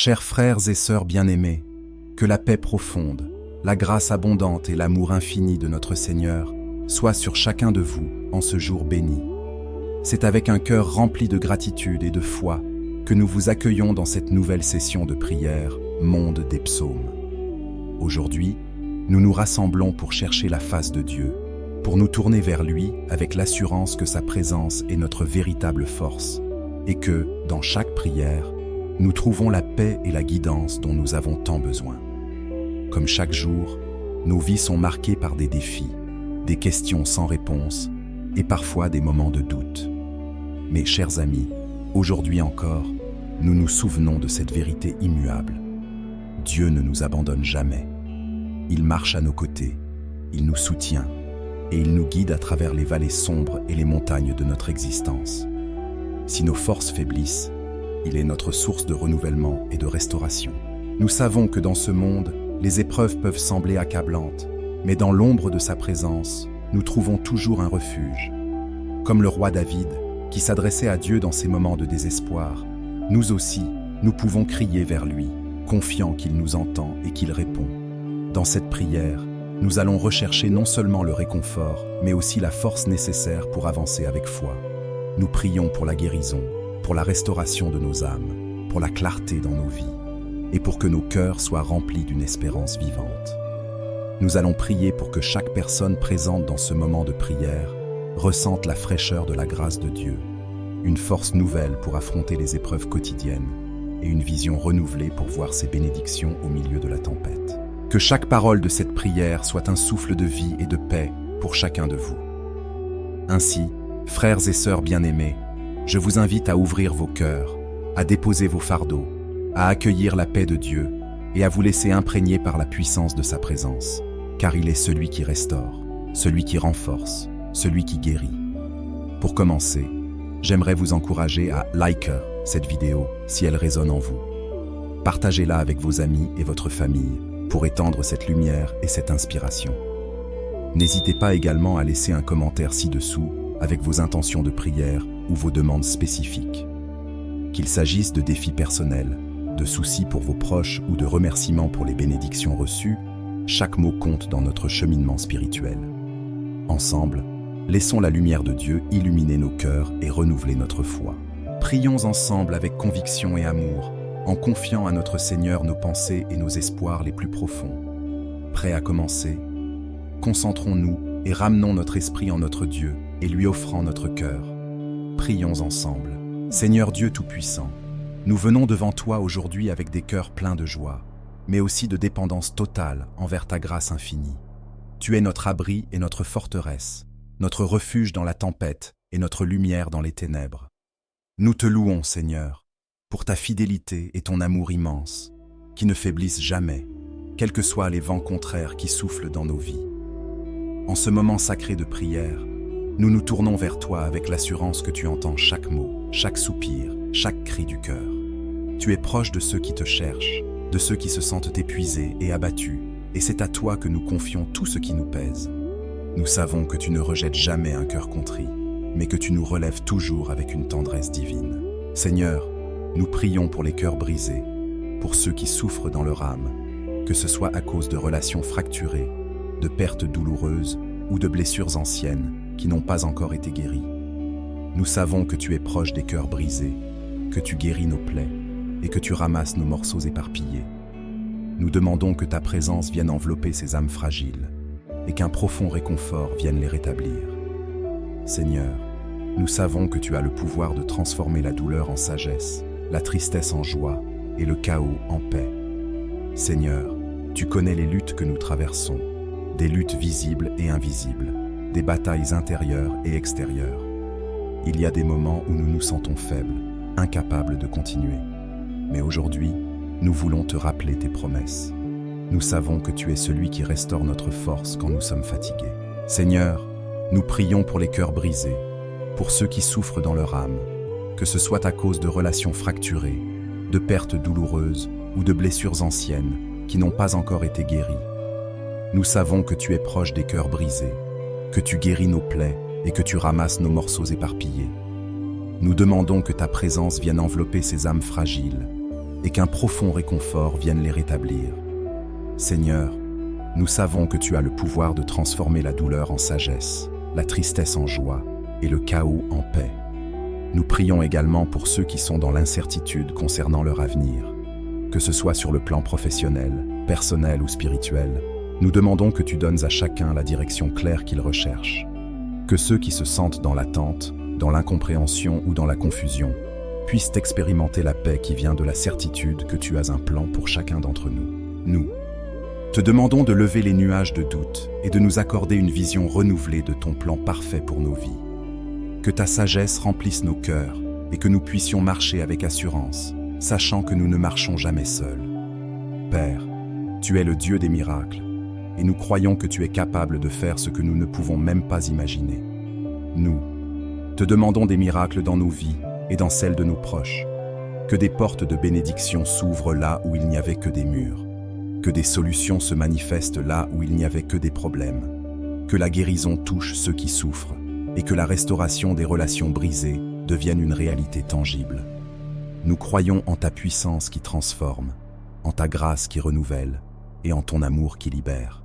Chers frères et sœurs bien-aimés, que la paix profonde, la grâce abondante et l'amour infini de notre Seigneur soient sur chacun de vous en ce jour béni. C'est avec un cœur rempli de gratitude et de foi que nous vous accueillons dans cette nouvelle session de prière, Monde des Psaumes. Aujourd'hui, nous nous rassemblons pour chercher la face de Dieu, pour nous tourner vers lui avec l'assurance que sa présence est notre véritable force et que, dans chaque prière, nous trouvons la paix et la guidance dont nous avons tant besoin. Comme chaque jour, nos vies sont marquées par des défis, des questions sans réponse et parfois des moments de doute. Mais chers amis, aujourd'hui encore, nous nous souvenons de cette vérité immuable. Dieu ne nous abandonne jamais. Il marche à nos côtés, il nous soutient et il nous guide à travers les vallées sombres et les montagnes de notre existence. Si nos forces faiblissent, il est notre source de renouvellement et de restauration. Nous savons que dans ce monde, les épreuves peuvent sembler accablantes, mais dans l'ombre de sa présence, nous trouvons toujours un refuge. Comme le roi David, qui s'adressait à Dieu dans ces moments de désespoir, nous aussi, nous pouvons crier vers lui, confiants qu'il nous entend et qu'il répond. Dans cette prière, nous allons rechercher non seulement le réconfort, mais aussi la force nécessaire pour avancer avec foi. Nous prions pour la guérison, pour la restauration de nos âmes, pour la clarté dans nos vies, et pour que nos cœurs soient remplis d'une espérance vivante. Nous allons prier pour que chaque personne présente dans ce moment de prière ressente la fraîcheur de la grâce de Dieu, une force nouvelle pour affronter les épreuves quotidiennes et une vision renouvelée pour voir ses bénédictions au milieu de la tempête. Que chaque parole de cette prière soit un souffle de vie et de paix pour chacun de vous. Ainsi, frères et sœurs bien-aimés, je vous invite à ouvrir vos cœurs, à déposer vos fardeaux, à accueillir la paix de Dieu et à vous laisser imprégner par la puissance de sa présence, car il est celui qui restaure, celui qui renforce, celui qui guérit. Pour commencer, j'aimerais vous encourager à liker cette vidéo si elle résonne en vous. Partagez-la avec vos amis et votre famille pour étendre cette lumière et cette inspiration. N'hésitez pas également à laisser un commentaire ci-dessous avec vos intentions de prière ou vos demandes spécifiques. Qu'il s'agisse de défis personnels, de soucis pour vos proches ou de remerciements pour les bénédictions reçues, chaque mot compte dans notre cheminement spirituel. Ensemble, laissons la lumière de Dieu illuminer nos cœurs et renouveler notre foi. Prions ensemble avec conviction et amour, en confiant à notre Seigneur nos pensées et nos espoirs les plus profonds. Prêts à commencer? Concentrons-nous et ramenons notre esprit en notre Dieu et lui offrant notre cœur. Prions ensemble. Seigneur Dieu Tout-Puissant, nous venons devant toi aujourd'hui avec des cœurs pleins de joie, mais aussi de dépendance totale envers ta grâce infinie. Tu es notre abri et notre forteresse, notre refuge dans la tempête et notre lumière dans les ténèbres. Nous te louons, Seigneur, pour ta fidélité et ton amour immense, qui ne faiblissent jamais, quels que soient les vents contraires qui soufflent dans nos vies. En ce moment sacré de prière, nous nous tournons vers toi avec l'assurance que tu entends chaque mot, chaque soupir, chaque cri du cœur. Tu es proche de ceux qui te cherchent, de ceux qui se sentent épuisés et abattus, et c'est à toi que nous confions tout ce qui nous pèse. Nous savons que tu ne rejettes jamais un cœur contrit, mais que tu nous relèves toujours avec une tendresse divine. Seigneur, nous prions pour les cœurs brisés, pour ceux qui souffrent dans leur âme, que ce soit à cause de relations fracturées, de pertes douloureuses ou de blessures anciennes qui n'ont pas encore été guéries. Nous savons que tu es proche des cœurs brisés, que tu guéris nos plaies et que tu ramasses nos morceaux éparpillés. Nous demandons que ta présence vienne envelopper ces âmes fragiles et qu'un profond réconfort vienne les rétablir. Seigneur, nous savons que tu as le pouvoir de transformer la douleur en sagesse, la tristesse en joie et le chaos en paix. Seigneur, tu connais les luttes que nous traversons, des luttes visibles et invisibles, des batailles intérieures et extérieures. Il y a des moments où nous nous sentons faibles, incapables de continuer. Mais aujourd'hui, nous voulons te rappeler tes promesses. Nous savons que tu es celui qui restaure notre force quand nous sommes fatigués. Seigneur, nous prions pour les cœurs brisés, pour ceux qui souffrent dans leur âme, que ce soit à cause de relations fracturées, de pertes douloureuses ou de blessures anciennes qui n'ont pas encore été guéries. Nous savons que tu es proche des cœurs brisés, que tu guéris nos plaies et que tu ramasses nos morceaux éparpillés. Nous demandons que ta présence vienne envelopper ces âmes fragiles et qu'un profond réconfort vienne les rétablir. Seigneur, nous savons que tu as le pouvoir de transformer la douleur en sagesse, la tristesse en joie et le chaos en paix. Nous prions également pour ceux qui sont dans l'incertitude concernant leur avenir. Que ce soit sur le plan professionnel, personnel ou spirituel, nous demandons que tu donnes à chacun la direction claire qu'il recherche. Que ceux qui se sentent dans l'attente, dans l'incompréhension ou dans la confusion, puissent expérimenter la paix qui vient de la certitude que tu as un plan pour chacun d'entre nous. Nous te demandons de lever les nuages de doute et de nous accorder une vision renouvelée de ton plan parfait pour nos vies. Que ta sagesse remplisse nos cœurs et que nous puissions marcher avec assurance, sachant que nous ne marchons jamais seuls. Père, tu es le Dieu des miracles, et nous croyons que tu es capable de faire ce que nous ne pouvons même pas imaginer. Nous te demandons des miracles dans nos vies et dans celles de nos proches. Que des portes de bénédiction s'ouvrent là où il n'y avait que des murs. Que des solutions se manifestent là où il n'y avait que des problèmes. Que la guérison touche ceux qui souffrent et que la restauration des relations brisées devienne une réalité tangible. Nous croyons en ta puissance qui transforme, en ta grâce qui renouvelle et en ton amour qui libère.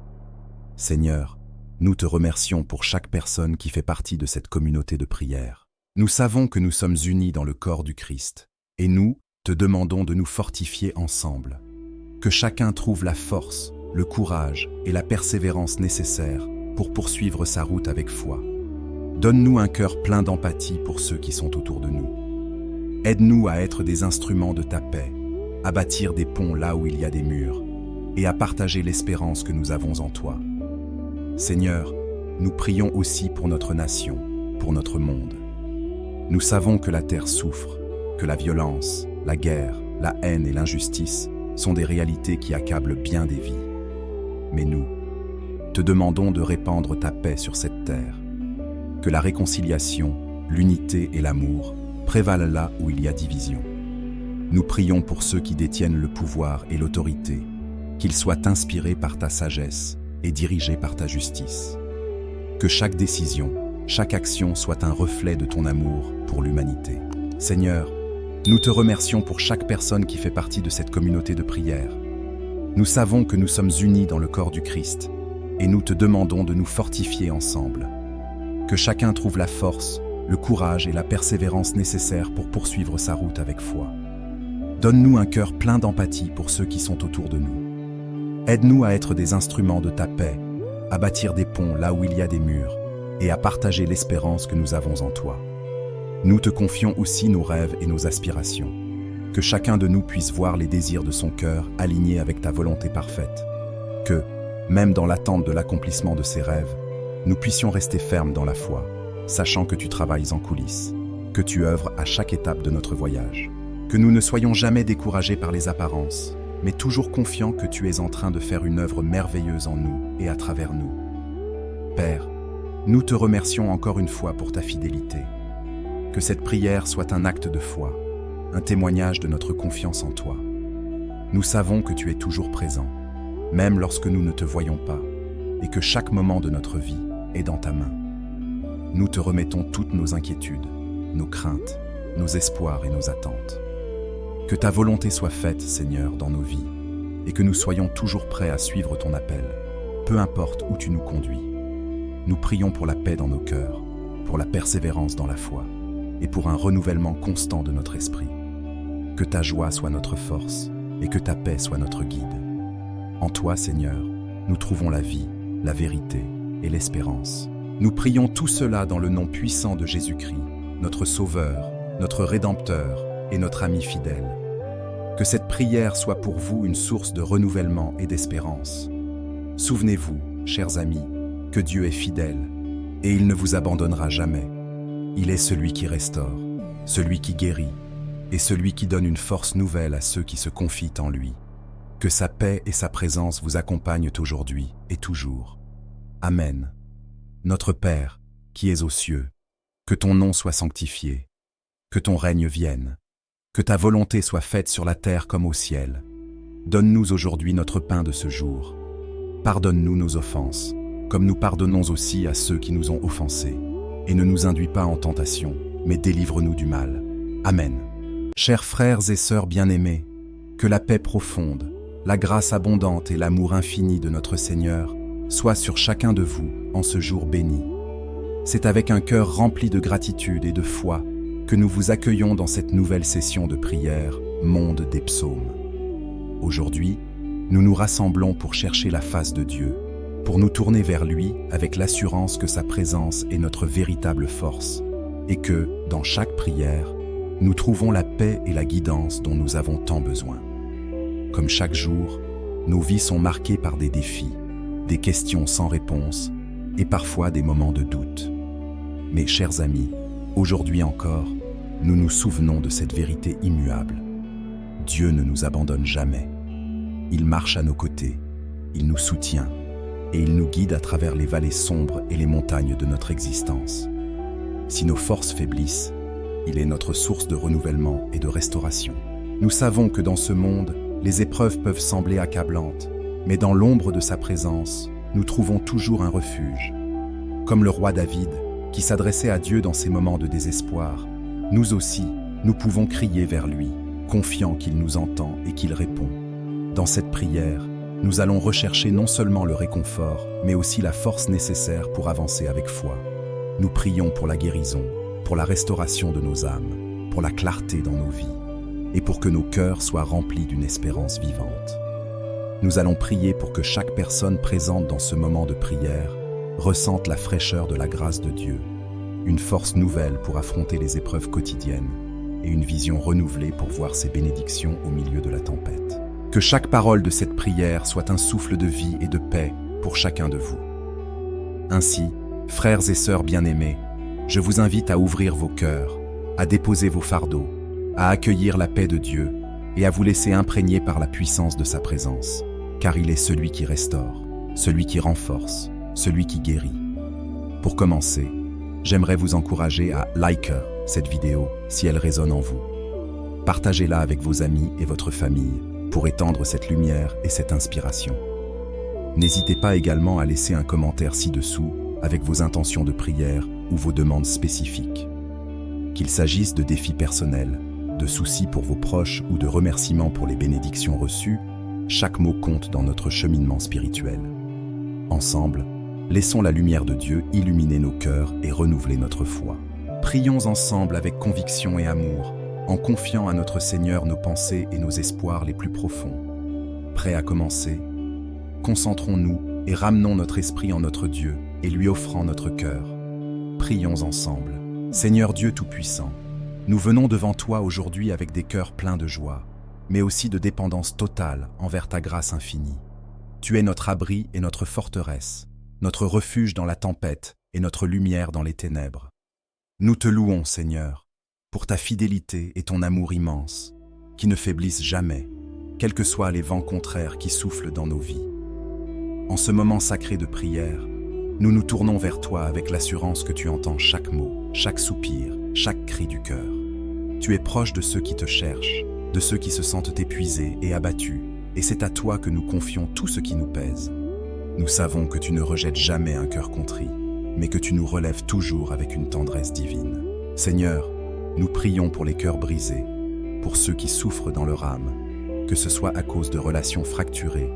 Seigneur, nous te remercions pour chaque personne qui fait partie de cette communauté de prière. Nous savons que nous sommes unis dans le corps du Christ et nous te demandons de nous fortifier ensemble. Que chacun trouve la force, le courage et la persévérance nécessaires pour poursuivre sa route avec foi. Donne-nous un cœur plein d'empathie pour ceux qui sont autour de nous. Aide-nous à être des instruments de ta paix, à bâtir des ponts là où il y a des murs, et à partager l'espérance que nous avons en toi. Seigneur, nous prions aussi pour notre nation, pour notre monde. Nous savons que la terre souffre, que la violence, la guerre, la haine et l'injustice sont des réalités qui accablent bien des vies. Mais nous te demandons de répandre ta paix sur cette terre. Que la réconciliation, l'unité et l'amour prévalent là où il y a division. Nous prions pour ceux qui détiennent le pouvoir et l'autorité, qu'ils soient inspirés par ta sagesse et dirigés par ta justice. Que chaque décision, chaque action soit un reflet de ton amour pour l'humanité. Seigneur, nous te remercions pour chaque personne qui fait partie de cette communauté de prière. Nous savons que nous sommes unis dans le corps du Christ et nous te demandons de nous fortifier ensemble. Que chacun trouve la force, le courage et la persévérance nécessaires pour poursuivre sa route avec foi. Donne-nous un cœur plein d'empathie pour ceux qui sont autour de nous. Aide-nous à être des instruments de ta paix, à bâtir des ponts là où il y a des murs et à partager l'espérance que nous avons en toi. Nous te confions aussi nos rêves et nos aspirations. Que chacun de nous puisse voir les désirs de son cœur alignés avec ta volonté parfaite. Que, même dans l'attente de l'accomplissement de ses rêves, nous puissions rester fermes dans la foi, sachant que tu travailles en coulisses, que tu œuvres à chaque étape de notre voyage. Que nous ne soyons jamais découragés par les apparences, mais toujours confiants que tu es en train de faire une œuvre merveilleuse en nous et à travers nous. Père, nous te remercions encore une fois pour ta fidélité. Que cette prière soit un acte de foi, un témoignage de notre confiance en toi. Nous savons que tu es toujours présent, même lorsque nous ne te voyons pas, et que chaque moment de notre vie est dans ta main. Nous te remettons toutes nos inquiétudes, nos craintes, nos espoirs et nos attentes. Que ta volonté soit faite, Seigneur, dans nos vies, et que nous soyons toujours prêts à suivre ton appel, peu importe où tu nous conduis. Nous prions pour la paix dans nos cœurs, pour la persévérance dans la foi, et pour un renouvellement constant de notre esprit. Que ta joie soit notre force, et que ta paix soit notre guide. En toi, Seigneur, nous trouvons la vie, la vérité et l'espérance. Nous prions tout cela dans le nom puissant de Jésus-Christ, notre Sauveur, notre Rédempteur et notre ami fidèle. Que cette prière soit pour vous une source de renouvellement et d'espérance. Souvenez-vous, chers amis, que Dieu est fidèle et il ne vous abandonnera jamais. Il est celui qui restaure, celui qui guérit et celui qui donne une force nouvelle à ceux qui se confient en lui. Que sa paix et sa présence vous accompagnent aujourd'hui et toujours. Amen. Notre Père, qui es aux cieux, que ton nom soit sanctifié, que ton règne vienne, que ta volonté soit faite sur la terre comme au ciel. Donne-nous aujourd'hui notre pain de ce jour. Pardonne-nous nos offenses, comme nous pardonnons aussi à ceux qui nous ont offensés. Et ne nous induis pas en tentation, mais délivre-nous du mal. Amen. Chers frères et sœurs bien-aimés, Que la paix profonde, la grâce abondante et l'amour infini de notre Seigneur soient sur chacun de vous en ce jour béni. C'est avec un cœur rempli de gratitude et de foi que nous vous accueillons dans cette nouvelle session de prière, Monde des Psaumes. Aujourd'hui, nous nous rassemblons pour chercher la face de Dieu, pour nous tourner vers lui avec l'assurance que sa présence est notre véritable force, et que, dans chaque prière, nous trouvons la paix et la guidance dont nous avons tant besoin. Comme chaque jour, nos vies sont marquées par des défis, des questions sans réponse et parfois des moments de doute. Mais chers amis, aujourd'hui encore, nous nous souvenons de cette vérité immuable. Dieu ne nous abandonne jamais. Il marche à nos côtés, il nous soutient et il nous guide à travers les vallées sombres et les montagnes de notre existence. Si nos forces faiblissent, il est notre source de renouvellement et de restauration. Nous savons que dans ce monde, les épreuves peuvent sembler accablantes, mais dans l'ombre de sa présence, nous trouvons toujours un refuge. Comme le roi David, qui s'adressait à Dieu dans ces moments de désespoir, nous aussi, nous pouvons crier vers lui, confiants qu'il nous entend et qu'il répond. Dans cette prière, nous allons rechercher non seulement le réconfort, mais aussi la force nécessaire pour avancer avec foi. Nous prions pour la guérison, pour la restauration de nos âmes, pour la clarté dans nos vies, et pour que nos cœurs soient remplis d'une espérance vivante. Nous allons prier pour que chaque personne présente dans ce moment de prière ressente la fraîcheur de la grâce de Dieu, une force nouvelle pour affronter les épreuves quotidiennes et une vision renouvelée pour voir ses bénédictions au milieu de la tempête. Que chaque parole de cette prière soit un souffle de vie et de paix pour chacun de vous. Ainsi, frères et sœurs bien-aimés, je vous invite à ouvrir vos cœurs, à déposer vos fardeaux, à accueillir la paix de Dieu et à vous laisser imprégner par la puissance de sa présence, car il est celui qui restaure, celui qui renforce, celui qui guérit. Pour commencer, j'aimerais vous encourager à liker cette vidéo si elle résonne en vous. Partagez-la avec vos amis et votre famille pour étendre cette lumière et cette inspiration. N'hésitez pas également à laisser un commentaire ci-dessous avec vos intentions de prière ou vos demandes spécifiques. Qu'il s'agisse de défis personnels, de soucis pour vos proches ou de remerciements pour les bénédictions reçues, chaque mot compte dans notre cheminement spirituel. Ensemble, laissons la lumière de Dieu illuminer nos cœurs et renouveler notre foi. Prions ensemble avec conviction et amour, en confiant à notre Seigneur nos pensées et nos espoirs les plus profonds. Prêts à commencer? Concentrons-nous et ramenons notre esprit en notre Dieu et lui offrant notre cœur. Prions ensemble. Seigneur Dieu Tout-Puissant, nous venons devant toi aujourd'hui avec des cœurs pleins de joie, mais aussi de dépendance totale envers ta grâce infinie. Tu es notre abri et notre forteresse, notre refuge dans la tempête et notre lumière dans les ténèbres. Nous te louons, Seigneur, pour ta fidélité et ton amour immense, qui ne faiblissent jamais, quels que soient les vents contraires qui soufflent dans nos vies. En ce moment sacré de prière, nous nous tournons vers toi avec l'assurance que tu entends chaque mot, chaque soupir, chaque cri du cœur. Tu es proche de ceux qui te cherchent, de ceux qui se sentent épuisés et abattus, et c'est à toi que nous confions tout ce qui nous pèse. Nous savons que tu ne rejettes jamais un cœur contrit, mais que tu nous relèves toujours avec une tendresse divine. Seigneur, nous prions pour les cœurs brisés, pour ceux qui souffrent dans leur âme, que ce soit à cause de relations fracturées,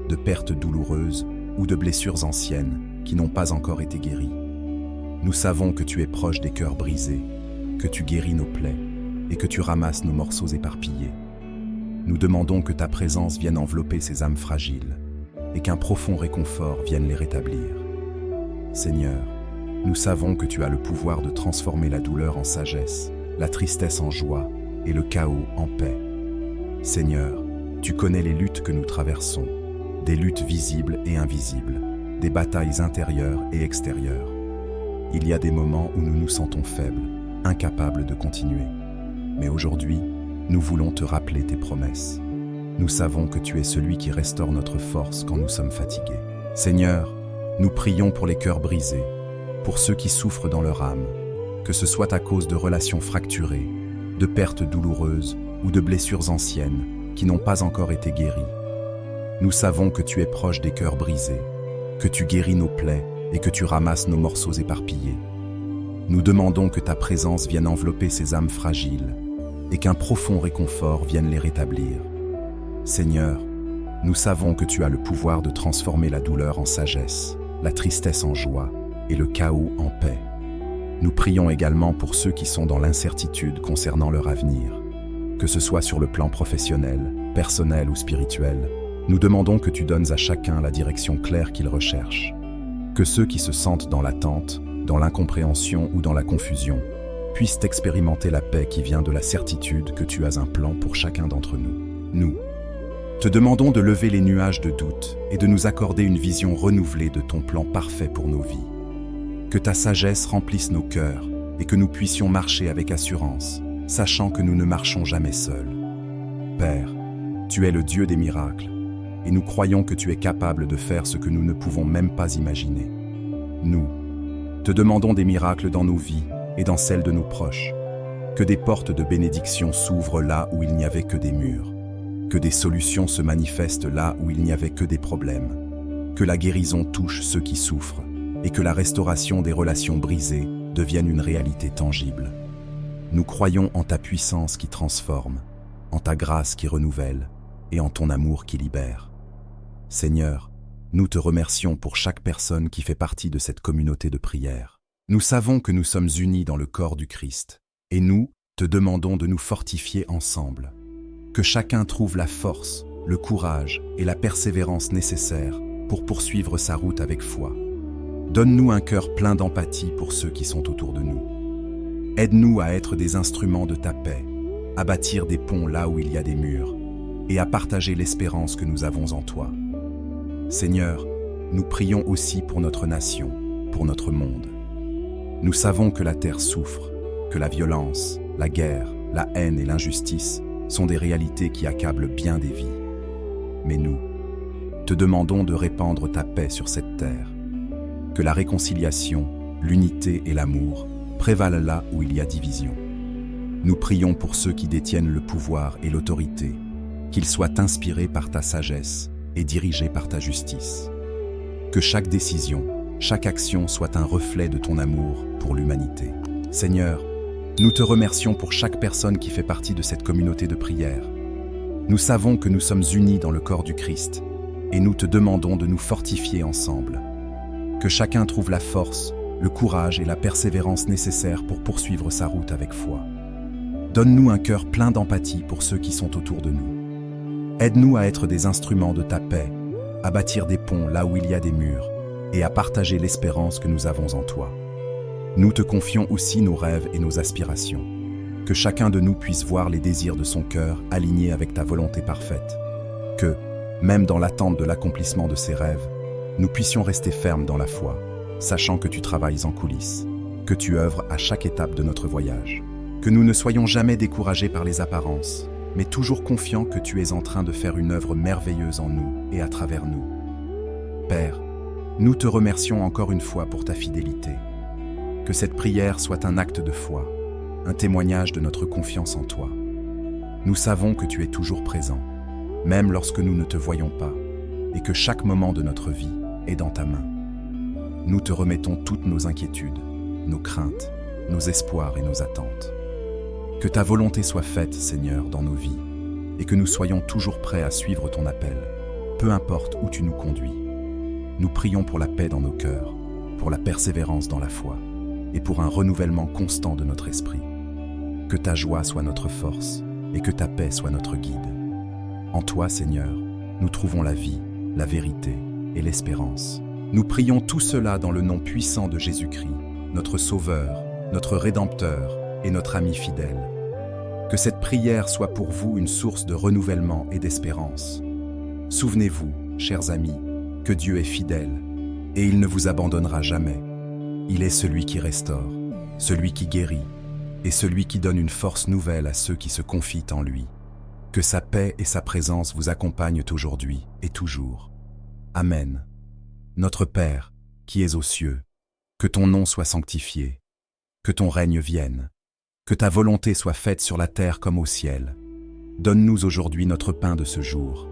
de pertes douloureuses ou de blessures anciennes qui n'ont pas encore été guéries. Nous savons que tu es proche des cœurs brisés, que tu guéris nos plaies et que tu ramasses nos morceaux éparpillés. Nous demandons que ta présence vienne envelopper ces âmes fragiles et qu'un profond réconfort vienne les rétablir. Seigneur, nous savons que tu as le pouvoir de transformer la douleur en sagesse, la tristesse en joie et le chaos en paix. Seigneur, tu connais les luttes que nous traversons, des luttes visibles et invisibles, des batailles intérieures et extérieures. Il y a des moments où nous nous sentons faibles, incapables de continuer. Mais aujourd'hui, nous voulons te rappeler tes promesses. Nous savons que tu es celui qui restaure notre force quand nous sommes fatigués. Seigneur, nous prions pour les cœurs brisés, pour ceux qui souffrent dans leur âme, que ce soit à cause de relations fracturées, de pertes douloureuses ou de blessures anciennes qui n'ont pas encore été guéries. Nous savons que tu es proche des cœurs brisés, que tu guéris nos plaies et que tu ramasses nos morceaux éparpillés. Nous demandons que ta présence vienne envelopper ces âmes fragiles et qu'un profond réconfort vienne les rétablir. Seigneur, nous savons que tu as le pouvoir de transformer la douleur en sagesse, la tristesse en joie et le chaos en paix. Nous prions également pour ceux qui sont dans l'incertitude concernant leur avenir. Que ce soit sur le plan professionnel, personnel ou spirituel, nous demandons que tu donnes à chacun la direction claire qu'il recherche. Que ceux qui se sentent dans l'attente, dans l'incompréhension ou dans la confusion, puissent expérimenter la paix qui vient de la certitude que tu as un plan pour chacun d'entre nous. Nous te demandons de lever les nuages de doute et de nous accorder une vision renouvelée de ton plan parfait pour nos vies. Que ta sagesse remplisse nos cœurs et que nous puissions marcher avec assurance, sachant que nous ne marchons jamais seuls. Père, tu es le Dieu des miracles, et nous croyons que tu es capable de faire ce que nous ne pouvons même pas imaginer. Nous te demandons des miracles dans nos vies et dans celles de nos proches. Que des portes de bénédiction s'ouvrent là où il n'y avait que des murs. Que des solutions se manifestent là où il n'y avait que des problèmes. Que la guérison touche ceux qui souffrent et que la restauration des relations brisées devienne une réalité tangible. Nous croyons en ta puissance qui transforme, en ta grâce qui renouvelle et en ton amour qui libère. Seigneur, nous te remercions pour chaque personne qui fait partie de cette communauté de prière. Nous savons que nous sommes unis dans le corps du Christ et nous te demandons de nous fortifier ensemble. Que chacun trouve la force, le courage et la persévérance nécessaires pour poursuivre sa route avec foi. Donne-nous un cœur plein d'empathie pour ceux qui sont autour de nous. Aide-nous à être des instruments de ta paix, à bâtir des ponts là où il y a des murs, et à partager l'espérance que nous avons en toi. Seigneur, nous prions aussi pour notre nation, pour notre monde. Nous savons que la terre souffre, que la violence, la guerre, la haine et l'injustice sont des réalités qui accablent bien des vies. Mais nous te demandons de répandre ta paix sur cette terre. Que la réconciliation, l'unité et l'amour prévalent là où il y a division. Nous prions pour ceux qui détiennent le pouvoir et l'autorité, qu'ils soient inspirés par ta sagesse et dirigés par ta justice. Que chaque décision, chaque action soit un reflet de ton amour pour l'humanité. Seigneur, nous te remercions pour chaque personne qui fait partie de cette communauté de prière. Nous savons que nous sommes unis dans le corps du Christ et nous te demandons de nous fortifier ensemble. Que chacun trouve la force, le courage et la persévérance nécessaires pour poursuivre sa route avec foi. Donne-nous un cœur plein d'empathie pour ceux qui sont autour de nous. Aide-nous à être des instruments de ta paix, à bâtir des ponts là où il y a des murs et à partager l'espérance que nous avons en toi. Nous te confions aussi nos rêves et nos aspirations. Que chacun de nous puisse voir les désirs de son cœur alignés avec ta volonté parfaite. Que, même dans l'attente de l'accomplissement de ses rêves, nous puissions rester fermes dans la foi, sachant que tu travailles en coulisses, que tu œuvres à chaque étape de notre voyage. Que nous ne soyons jamais découragés par les apparences, mais toujours confiants que tu es en train de faire une œuvre merveilleuse en nous et à travers nous. Père, nous te remercions encore une fois pour ta fidélité. Que cette prière soit un acte de foi, un témoignage de notre confiance en toi. Nous savons que tu es toujours présent, même lorsque nous ne te voyons pas, et que chaque moment de notre vie est dans ta main. Nous te remettons toutes nos inquiétudes, nos craintes, nos espoirs et nos attentes. Que ta volonté soit faite, Seigneur, dans nos vies, et que nous soyons toujours prêts à suivre ton appel, peu importe où tu nous conduis. Nous prions pour la paix dans nos cœurs, pour la persévérance dans la foi, et pour un renouvellement constant de notre esprit. Que ta joie soit notre force, et que ta paix soit notre guide. En toi, Seigneur, nous trouvons la vie, la vérité et l'espérance. Nous prions tout cela dans le nom puissant de Jésus-Christ, notre Sauveur, notre Rédempteur et notre ami fidèle. Que cette prière soit pour vous une source de renouvellement et d'espérance. Souvenez-vous, chers amis, que Dieu est fidèle et il ne vous abandonnera jamais. Il est celui qui restaure, celui qui guérit et celui qui donne une force nouvelle à ceux qui se confient en lui. Que sa paix et sa présence vous accompagnent aujourd'hui et toujours. Amen. Notre Père, qui es aux cieux, que ton nom soit sanctifié, que ton règne vienne, que ta volonté soit faite sur la terre comme au ciel. Donne-nous aujourd'hui notre pain de ce jour.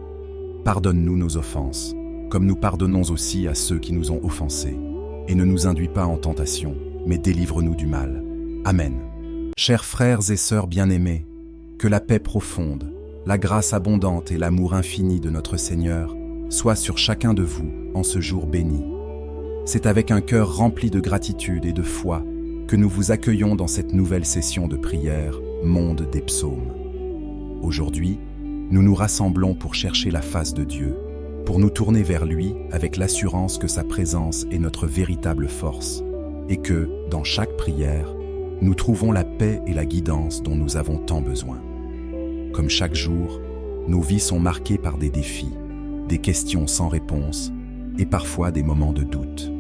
Pardonne-nous nos offenses, comme nous pardonnons aussi à ceux qui nous ont offensés. Et ne nous induis pas en tentation, mais délivre-nous du mal. Amen. Chers frères et sœurs bien-aimés, que la paix profonde, la grâce abondante et l'amour infini de notre Seigneur soient sur chacun de vous en ce jour béni. C'est avec un cœur rempli de gratitude et de foi que nous vous accueillons dans cette nouvelle session de prière, Monde des Psaumes. Aujourd'hui, nous nous rassemblons pour chercher la face de Dieu, pour nous tourner vers lui avec l'assurance que sa présence est notre véritable force et que, dans chaque prière, nous trouvons la paix et la guidance dont nous avons tant besoin. Comme chaque jour, nos vies sont marquées par des défis, des questions sans réponse et parfois des moments de doute.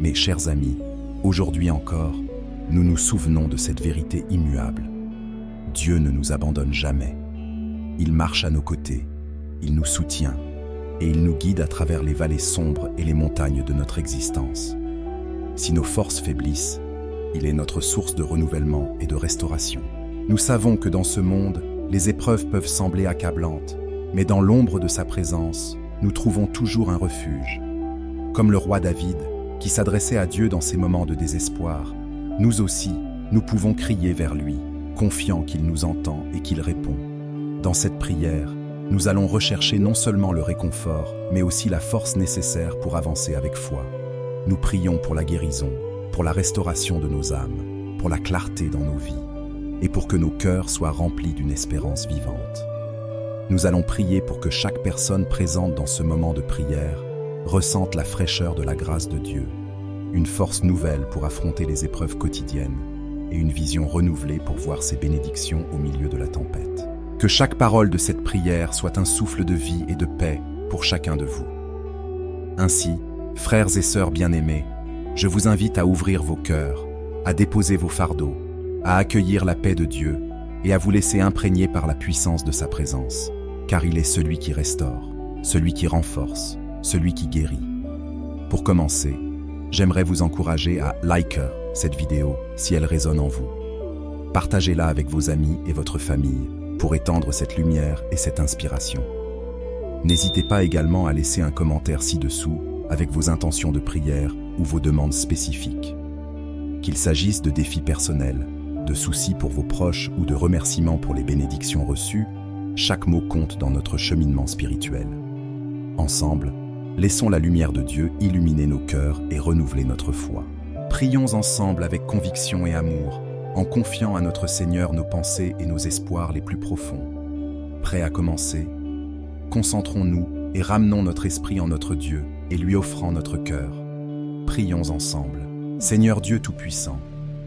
Mais chers amis, aujourd'hui encore, nous nous souvenons de cette vérité immuable. Dieu ne nous abandonne jamais. Il marche à nos côtés, il nous soutient et il nous guide à travers les vallées sombres et les montagnes de notre existence. Si nos forces faiblissent, il est notre source de renouvellement et de restauration. Nous savons que dans ce monde, les épreuves peuvent sembler accablantes, mais dans l'ombre de sa présence, nous trouvons toujours un refuge. Comme le roi David, qui s'adressait à Dieu dans ces moments de désespoir, nous aussi, nous pouvons crier vers lui, confiants qu'il nous entend et qu'il répond. Dans cette prière, nous allons rechercher non seulement le réconfort, mais aussi la force nécessaire pour avancer avec foi. Nous prions pour la guérison, pour la restauration de nos âmes, pour la clarté dans nos vies, et pour que nos cœurs soient remplis d'une espérance vivante. Nous allons prier pour que chaque personne présente dans ce moment de prière ressente la fraîcheur de la grâce de Dieu, une force nouvelle pour affronter les épreuves quotidiennes et une vision renouvelée pour voir ses bénédictions au milieu de la tempête. Que chaque parole de cette prière soit un souffle de vie et de paix pour chacun de vous. Ainsi, frères et sœurs bien-aimés, je vous invite à ouvrir vos cœurs, à déposer vos fardeaux, à accueillir la paix de Dieu et à vous laisser imprégner par la puissance de sa présence, car il est celui qui restaure, celui qui renforce, celui qui guérit. Pour commencer, j'aimerais vous encourager à liker cette vidéo si elle résonne en vous. Partagez-la avec vos amis et votre famille pour étendre cette lumière et cette inspiration. N'hésitez pas également à laisser un commentaire ci-dessous avec vos intentions de prière ou vos demandes spécifiques. Qu'il s'agisse de défis personnels, de soucis pour vos proches ou de remerciements pour les bénédictions reçues, chaque mot compte dans notre cheminement spirituel. Ensemble, laissons la lumière de Dieu illuminer nos cœurs et renouveler notre foi. Prions ensemble avec conviction et amour, en confiant à notre Seigneur nos pensées et nos espoirs les plus profonds. Prêts à commencer? Concentrons-nous et ramenons notre esprit en notre Dieu et lui offrant notre cœur. Prions ensemble. Seigneur Dieu Tout-Puissant,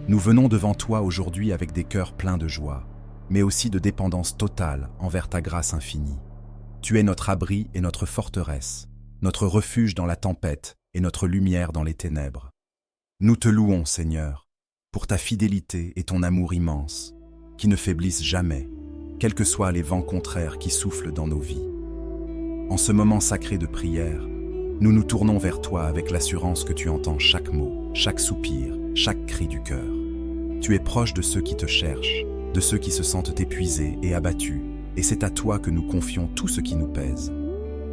nous venons devant toi aujourd'hui avec des cœurs pleins de joie, mais aussi de dépendance totale envers ta grâce infinie. Tu es notre abri et notre forteresse, notre refuge dans la tempête et notre lumière dans les ténèbres. Nous te louons, Seigneur, pour ta fidélité et ton amour immense, qui ne faiblissent jamais, quels que soient les vents contraires qui soufflent dans nos vies. En ce moment sacré de prière, nous nous tournons vers toi avec l'assurance que tu entends chaque mot, chaque soupir, chaque cri du cœur. Tu es proche de ceux qui te cherchent, de ceux qui se sentent épuisés et abattus, et c'est à toi que nous confions tout ce qui nous pèse.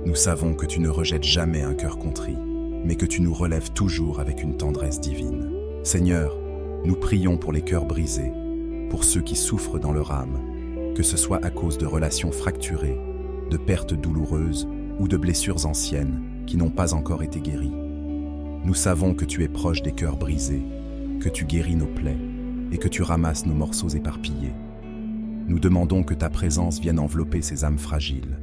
Nous savons que tu ne rejettes jamais un cœur contrit, mais que tu nous relèves toujours avec une tendresse divine. Seigneur, nous prions pour les cœurs brisés, pour ceux qui souffrent dans leur âme, que ce soit à cause de relations fracturées, de pertes douloureuses ou de blessures anciennes qui n'ont pas encore été guéries. Nous savons que tu es proche des cœurs brisés, que tu guéris nos plaies et que tu ramasses nos morceaux éparpillés. Nous demandons que ta présence vienne envelopper ces âmes fragiles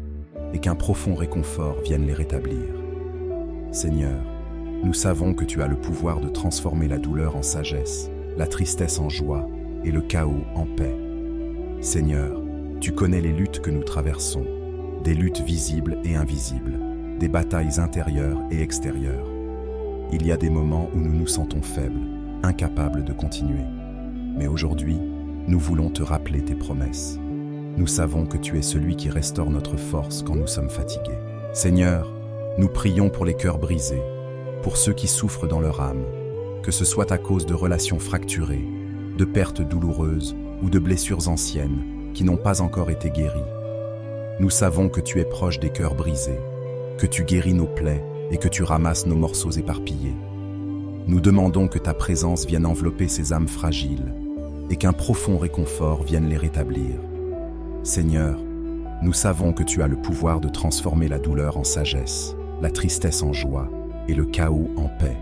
et qu'un profond réconfort vienne les rétablir. Seigneur, nous savons que tu as le pouvoir de transformer la douleur en sagesse, la tristesse en joie et le chaos en paix. Seigneur, tu connais les luttes que nous traversons, des luttes visibles et invisibles, des batailles intérieures et extérieures. Il y a des moments où nous nous sentons faibles, incapables de continuer. Mais aujourd'hui, nous voulons te rappeler tes promesses. Nous savons que tu es celui qui restaure notre force quand nous sommes fatigués. Seigneur, nous prions pour les cœurs brisés, pour ceux qui souffrent dans leur âme, que ce soit à cause de relations fracturées, de pertes douloureuses ou de blessures anciennes qui n'ont pas encore été guéries. Nous savons que tu es proche des cœurs brisés, que tu guéris nos plaies et que tu ramasses nos morceaux éparpillés. Nous demandons que ta présence vienne envelopper ces âmes fragiles et qu'un profond réconfort vienne les rétablir. Seigneur, Nous savons que tu as le pouvoir de transformer la douleur en sagesse, la tristesse en joie et le chaos en paix.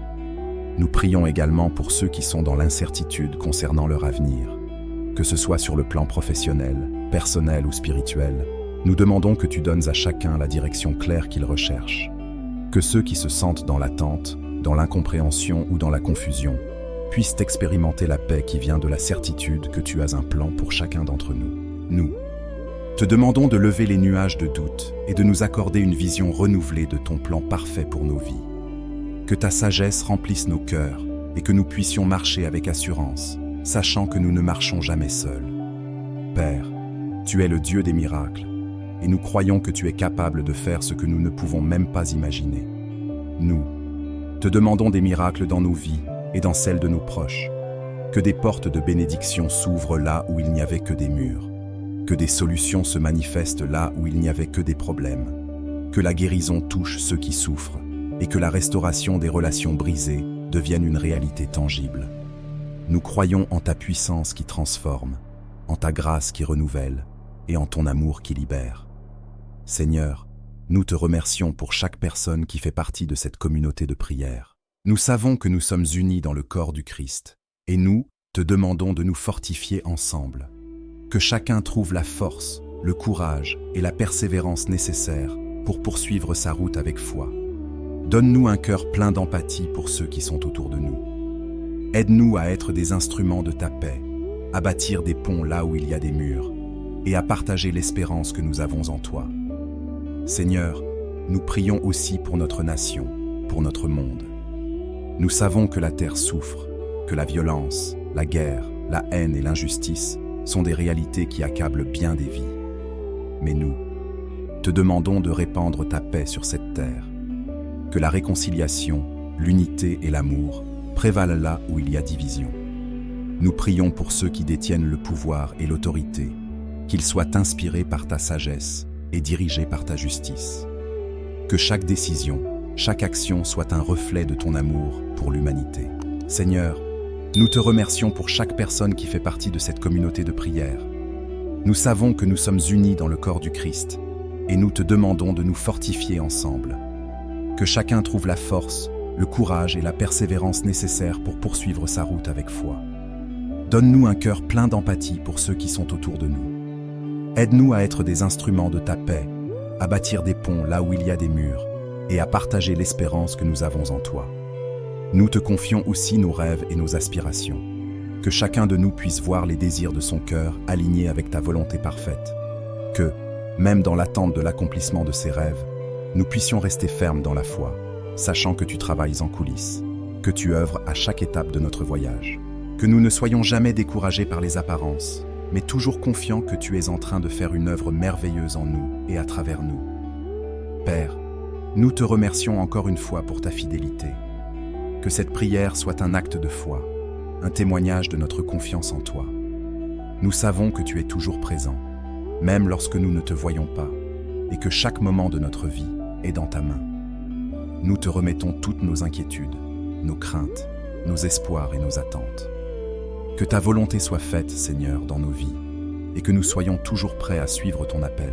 Nous prions également pour ceux qui sont dans l'incertitude concernant leur avenir. Que ce soit sur le plan professionnel, personnel ou spirituel, nous demandons que tu donnes à chacun la direction claire qu'il recherche. Que ceux qui se sentent dans l'attente, dans l'incompréhension ou dans la confusion, puissent expérimenter la paix qui vient de la certitude que tu as un plan pour chacun d'entre nous. Nous te demandons de lever les nuages de doute et de nous accorder une vision renouvelée de ton plan parfait pour nos vies. Que ta sagesse remplisse nos cœurs et que nous puissions marcher avec assurance, sachant que nous ne marchons jamais seuls. Père, tu es le Dieu des miracles, et nous croyons que tu es capable de faire ce que nous ne pouvons même pas imaginer. Nous te demandons des miracles dans nos vies et dans celles de nos proches, que des portes de bénédiction s'ouvrent là où il n'y avait que des murs, que des solutions se manifestent là où il n'y avait que des problèmes, que la guérison touche ceux qui souffrent et que la restauration des relations brisées devienne une réalité tangible. Nous croyons en ta puissance qui transforme, en ta grâce qui renouvelle et en ton amour qui libère. Seigneur, nous te remercions pour chaque personne qui fait partie de cette communauté de prière. Nous savons que nous sommes unis dans le corps du Christ et nous te demandons de nous fortifier ensemble. Que chacun trouve la force, le courage et la persévérance nécessaires pour poursuivre sa route avec foi. Donne-nous un cœur plein d'empathie pour ceux qui sont autour de nous. Aide-nous à être des instruments de ta paix, à bâtir des ponts là où il y a des murs, et à partager l'espérance que nous avons en toi. Seigneur, nous prions aussi pour notre nation, pour notre monde. Nous savons que la terre souffre, que la violence, la guerre, la haine et l'injustice sont des réalités qui accablent bien des vies. Mais nous te demandons de répandre ta paix sur cette terre. Que la réconciliation, l'unité et l'amour prévalent là où il y a division. Nous prions pour ceux qui détiennent le pouvoir et l'autorité, qu'ils soient inspirés par ta sagesse et dirigés par ta justice. Que chaque décision, chaque action soit un reflet de ton amour pour l'humanité. Seigneur, nous te remercions pour chaque personne qui fait partie de cette communauté de prière. Nous savons que nous sommes unis dans le corps du Christ et nous te demandons de nous fortifier ensemble. Que chacun trouve la force, le courage et la persévérance nécessaires pour poursuivre sa route avec foi. Donne-nous un cœur plein d'empathie pour ceux qui sont autour de nous. Aide-nous à être des instruments de ta paix, à bâtir des ponts là où il y a des murs et à partager l'espérance que nous avons en toi. Nous te confions aussi nos rêves et nos aspirations. Que chacun de nous puisse voir les désirs de son cœur alignés avec ta volonté parfaite. Que, même dans l'attente de l'accomplissement de ses rêves, nous puissions rester fermes dans la foi, sachant que tu travailles en coulisses, que tu œuvres à chaque étape de notre voyage. Que nous ne soyons jamais découragés par les apparences, mais toujours confiants que tu es en train de faire une œuvre merveilleuse en nous et à travers nous. Père, nous te remercions encore une fois pour ta fidélité. Que cette prière soit un acte de foi, un témoignage de notre confiance en toi. Nous savons que tu es toujours présent, même lorsque nous ne te voyons pas, et que chaque moment de notre vie est dans ta main. Nous te remettons toutes nos inquiétudes, nos craintes, nos espoirs et nos attentes. Que ta volonté soit faite, Seigneur, dans nos vies, et que nous soyons toujours prêts à suivre ton appel,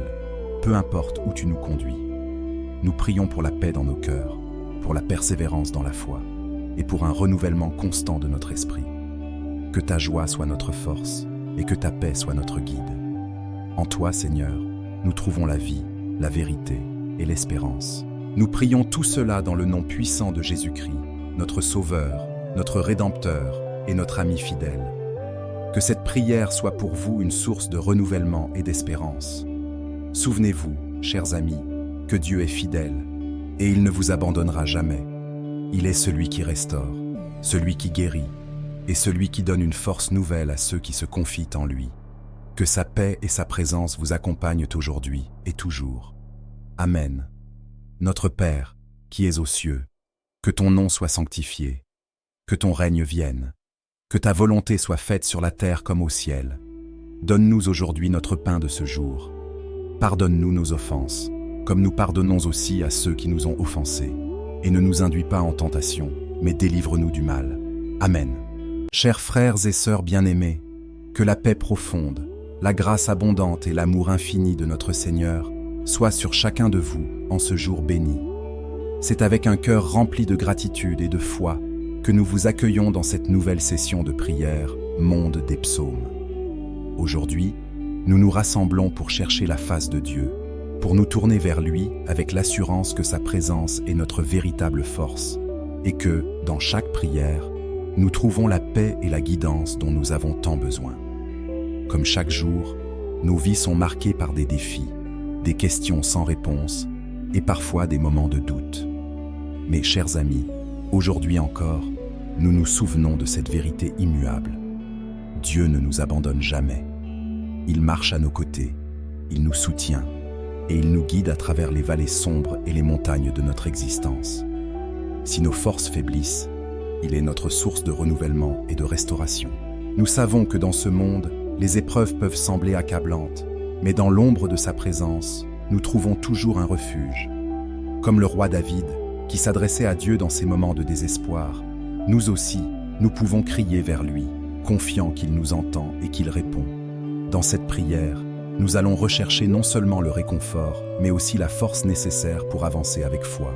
peu importe où tu nous conduis. Nous prions pour la paix dans nos cœurs, pour la persévérance dans la foi, et pour un renouvellement constant de notre esprit. Que ta joie soit notre force, et que ta paix soit notre guide. En toi, Seigneur, nous trouvons la vie, la vérité et l'espérance. Nous prions tout cela dans le nom puissant de Jésus-Christ, notre Sauveur, notre Rédempteur et notre ami fidèle. Que cette prière soit pour vous une source de renouvellement et d'espérance. Souvenez-vous, chers amis, que Dieu est fidèle et il ne vous abandonnera jamais. Il est celui qui restaure, celui qui guérit et celui qui donne une force nouvelle à ceux qui se confient en lui. Que sa paix et sa présence vous accompagnent aujourd'hui et toujours. Amen. Notre Père, qui es aux cieux, que ton nom soit sanctifié, que ton règne vienne, que ta volonté soit faite sur la terre comme au ciel. Donne-nous aujourd'hui notre pain de ce jour. Pardonne-nous nos offenses, comme nous pardonnons aussi à ceux qui nous ont offensés. Et ne nous induis pas en tentation, mais délivre-nous du mal. Amen. Chers frères et sœurs bien-aimés, que la paix profonde, la grâce abondante et l'amour infini de notre Seigneur soient sur chacun de vous en ce jour béni. C'est avec un cœur rempli de gratitude et de foi que nous vous accueillons dans cette nouvelle session de prière, Monde des Psaumes. Aujourd'hui, nous nous rassemblons pour chercher la face de Dieu, pour nous tourner vers lui avec l'assurance que sa présence est notre véritable force et que, dans chaque prière, nous trouvons la paix et la guidance dont nous avons tant besoin. Comme chaque jour, nos vies sont marquées par des défis, des questions sans réponse et parfois des moments de doute. Mais chers amis, aujourd'hui encore, nous nous souvenons de cette vérité immuable. Dieu ne nous abandonne jamais. Il marche à nos côtés, il nous soutient et il nous guide à travers les vallées sombres et les montagnes de notre existence. Si nos forces faiblissent, il est notre source de renouvellement et de restauration. Nous savons que dans ce monde, les épreuves peuvent sembler accablantes, mais dans l'ombre de sa présence, nous trouvons toujours un refuge. Comme le roi David, qui s'adressait à Dieu dans ces moments de désespoir, nous aussi, nous pouvons crier vers lui, confiants qu'il nous entend et qu'il répond. Dans cette prière, nous allons rechercher non seulement le réconfort, mais aussi la force nécessaire pour avancer avec foi.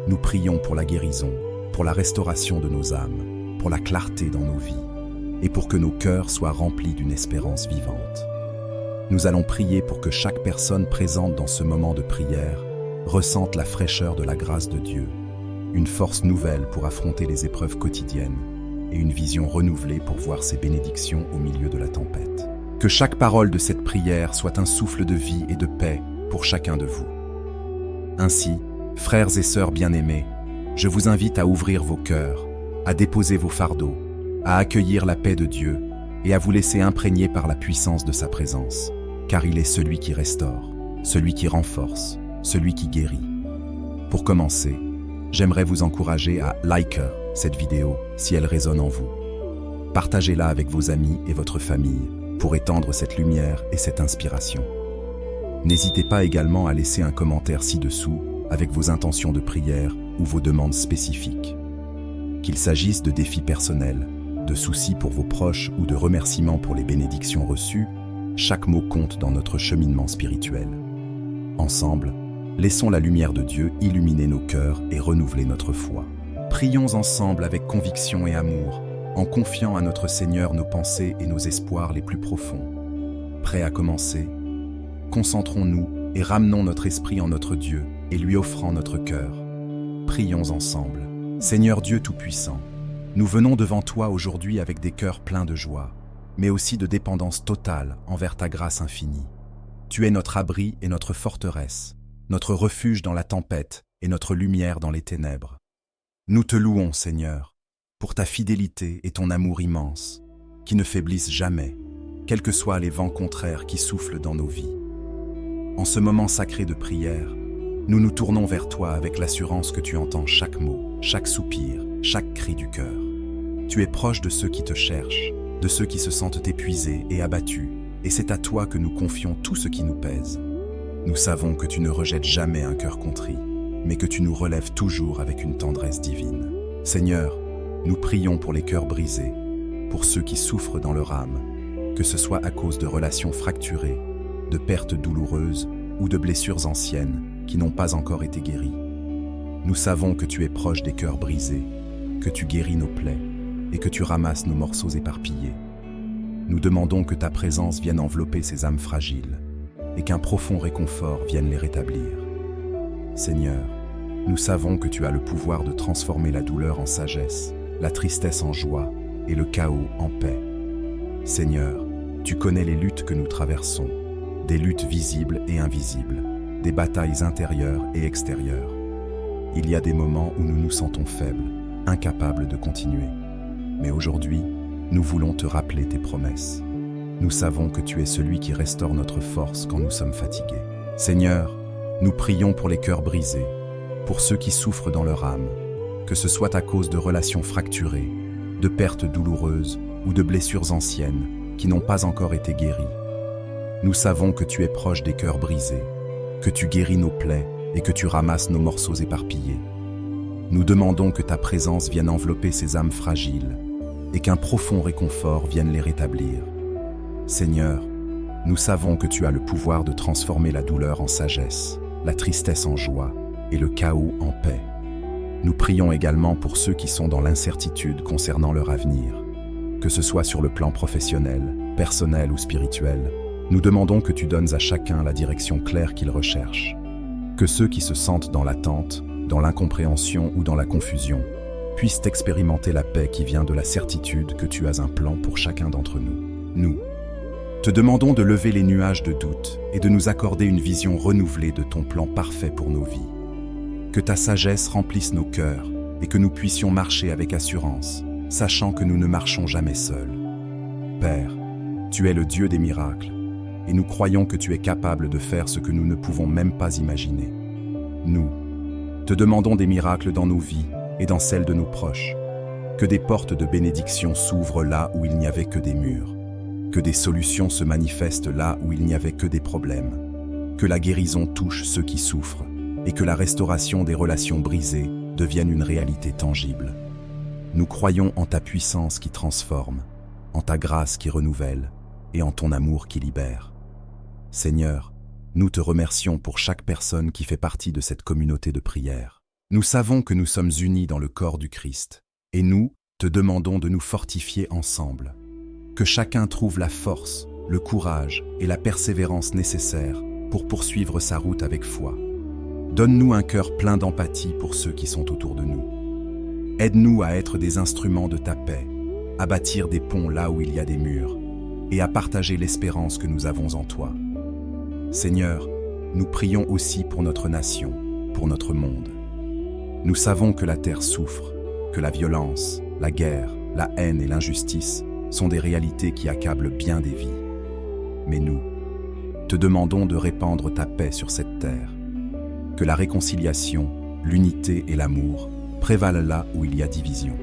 Nous prions pour la guérison, pour la restauration de nos âmes, pour la clarté dans nos vies, et pour que nos cœurs soient remplis d'une espérance vivante. Nous allons prier pour que chaque personne présente dans ce moment de prière ressente la fraîcheur de la grâce de Dieu, une force nouvelle pour affronter les épreuves quotidiennes et une vision renouvelée pour voir ses bénédictions au milieu de la tempête. Que chaque parole de cette prière soit un souffle de vie et de paix pour chacun de vous. Ainsi, frères et sœurs bien-aimés, je vous invite à ouvrir vos cœurs, à déposer vos fardeaux, à accueillir la paix de Dieu et à vous laisser imprégner par la puissance de sa présence, car il est celui qui restaure, celui qui renforce, celui qui guérit. Pour commencer, j'aimerais vous encourager à liker cette vidéo si elle résonne en vous. Partagez-la avec vos amis et votre famille pour étendre cette lumière et cette inspiration. N'hésitez pas également à laisser un commentaire ci-dessous avec vos intentions de prière ou vos demandes spécifiques. Qu'il s'agisse de défis personnels, de soucis pour vos proches ou de remerciements pour les bénédictions reçues, chaque mot compte dans notre cheminement spirituel. Ensemble, laissons la lumière de Dieu illuminer nos cœurs et renouveler notre foi. Prions ensemble avec conviction et amour, en confiant à notre Seigneur nos pensées et nos espoirs les plus profonds. Prêts à commencer? Concentrons-nous et ramenons notre esprit en notre Dieu et lui offrant notre cœur. Prions ensemble. Seigneur Dieu Tout-Puissant, nous venons devant toi aujourd'hui avec des cœurs pleins de joie, mais aussi de dépendance totale envers ta grâce infinie. Tu es notre abri et notre forteresse, notre refuge dans la tempête et notre lumière dans les ténèbres. Nous te louons, Seigneur, pour ta fidélité et ton amour immense, qui ne faiblissent jamais, quels que soient les vents contraires qui soufflent dans nos vies. En ce moment sacré de prière, nous nous tournons vers toi avec l'assurance que tu entends chaque mot, chaque soupir, chaque cri du cœur. Tu es proche de ceux qui te cherchent, de ceux qui se sentent épuisés et abattus, et c'est à toi que nous confions tout ce qui nous pèse. Nous savons que tu ne rejettes jamais un cœur contrit, mais que tu nous relèves toujours avec une tendresse divine. Seigneur, nous prions pour les cœurs brisés, pour ceux qui souffrent dans leur âme, que ce soit à cause de relations fracturées, de pertes douloureuses ou de blessures anciennes qui n'ont pas encore été guéries. Nous savons que tu es proche des cœurs brisés, que tu guéris nos plaies et que tu ramasses nos morceaux éparpillés. Nous demandons que ta présence vienne envelopper ces âmes fragiles et qu'un profond réconfort vienne les rétablir. Seigneur, nous savons que tu as le pouvoir de transformer la douleur en sagesse, la tristesse en joie et le chaos en paix. Seigneur, tu connais les luttes que nous traversons, des luttes visibles et invisibles, des batailles intérieures et extérieures. Il y a des moments où nous nous sentons faibles, incapables de continuer. Mais aujourd'hui, nous voulons te rappeler tes promesses. Nous savons que tu es celui qui restaure notre force quand nous sommes fatigués. Seigneur, nous prions pour les cœurs brisés, pour ceux qui souffrent dans leur âme, que ce soit à cause de relations fracturées, de pertes douloureuses ou de blessures anciennes qui n'ont pas encore été guéries. Nous savons que tu es proche des cœurs brisés, que tu guéris nos plaies et que tu ramasses nos morceaux éparpillés. Nous demandons que ta présence vienne envelopper ces âmes fragiles et qu'un profond réconfort vienne les rétablir. Seigneur, nous savons que tu as le pouvoir de transformer la douleur en sagesse, la tristesse en joie et le chaos en paix. Nous prions également pour ceux qui sont dans l'incertitude concernant leur avenir. Que ce soit sur le plan professionnel, personnel ou spirituel, nous demandons que tu donnes à chacun la direction claire qu'il recherche. Que ceux qui se sentent dans l'attente, dans l'incompréhension ou dans la confusion, puissent expérimenter la paix qui vient de la certitude que tu as un plan pour chacun d'entre nous. Nous te demandons de lever les nuages de doute et de nous accorder une vision renouvelée de ton plan parfait pour nos vies. Que ta sagesse remplisse nos cœurs et que nous puissions marcher avec assurance, sachant que nous ne marchons jamais seuls. Père, tu es le Dieu des miracles, et nous croyons que tu es capable de faire ce que nous ne pouvons même pas imaginer. Nous te demandons des miracles dans nos vies et dans celles de nos proches, que des portes de bénédiction s'ouvrent là où il n'y avait que des murs, que des solutions se manifestent là où il n'y avait que des problèmes, que la guérison touche ceux qui souffrent, et que la restauration des relations brisées devienne une réalité tangible. Nous croyons en ta puissance qui transforme, en ta grâce qui renouvelle et en ton amour qui libère. Seigneur, nous te remercions pour chaque personne qui fait partie de cette communauté de prière. Nous savons que nous sommes unis dans le corps du Christ et nous te demandons de nous fortifier ensemble. Que chacun trouve la force, le courage et la persévérance nécessaires pour poursuivre sa route avec foi. Donne-nous un cœur plein d'empathie pour ceux qui sont autour de nous. Aide-nous à être des instruments de ta paix, à bâtir des ponts là où il y a des murs, et à partager l'espérance que nous avons en toi. Seigneur, nous prions aussi pour notre nation, pour notre monde. Nous savons que la terre souffre, que la violence, la guerre, la haine et l'injustice sont des réalités qui accablent bien des vies. Mais nous te demandons de répandre ta paix sur cette terre. Que la réconciliation, l'unité et l'amour prévalent là où il y a division.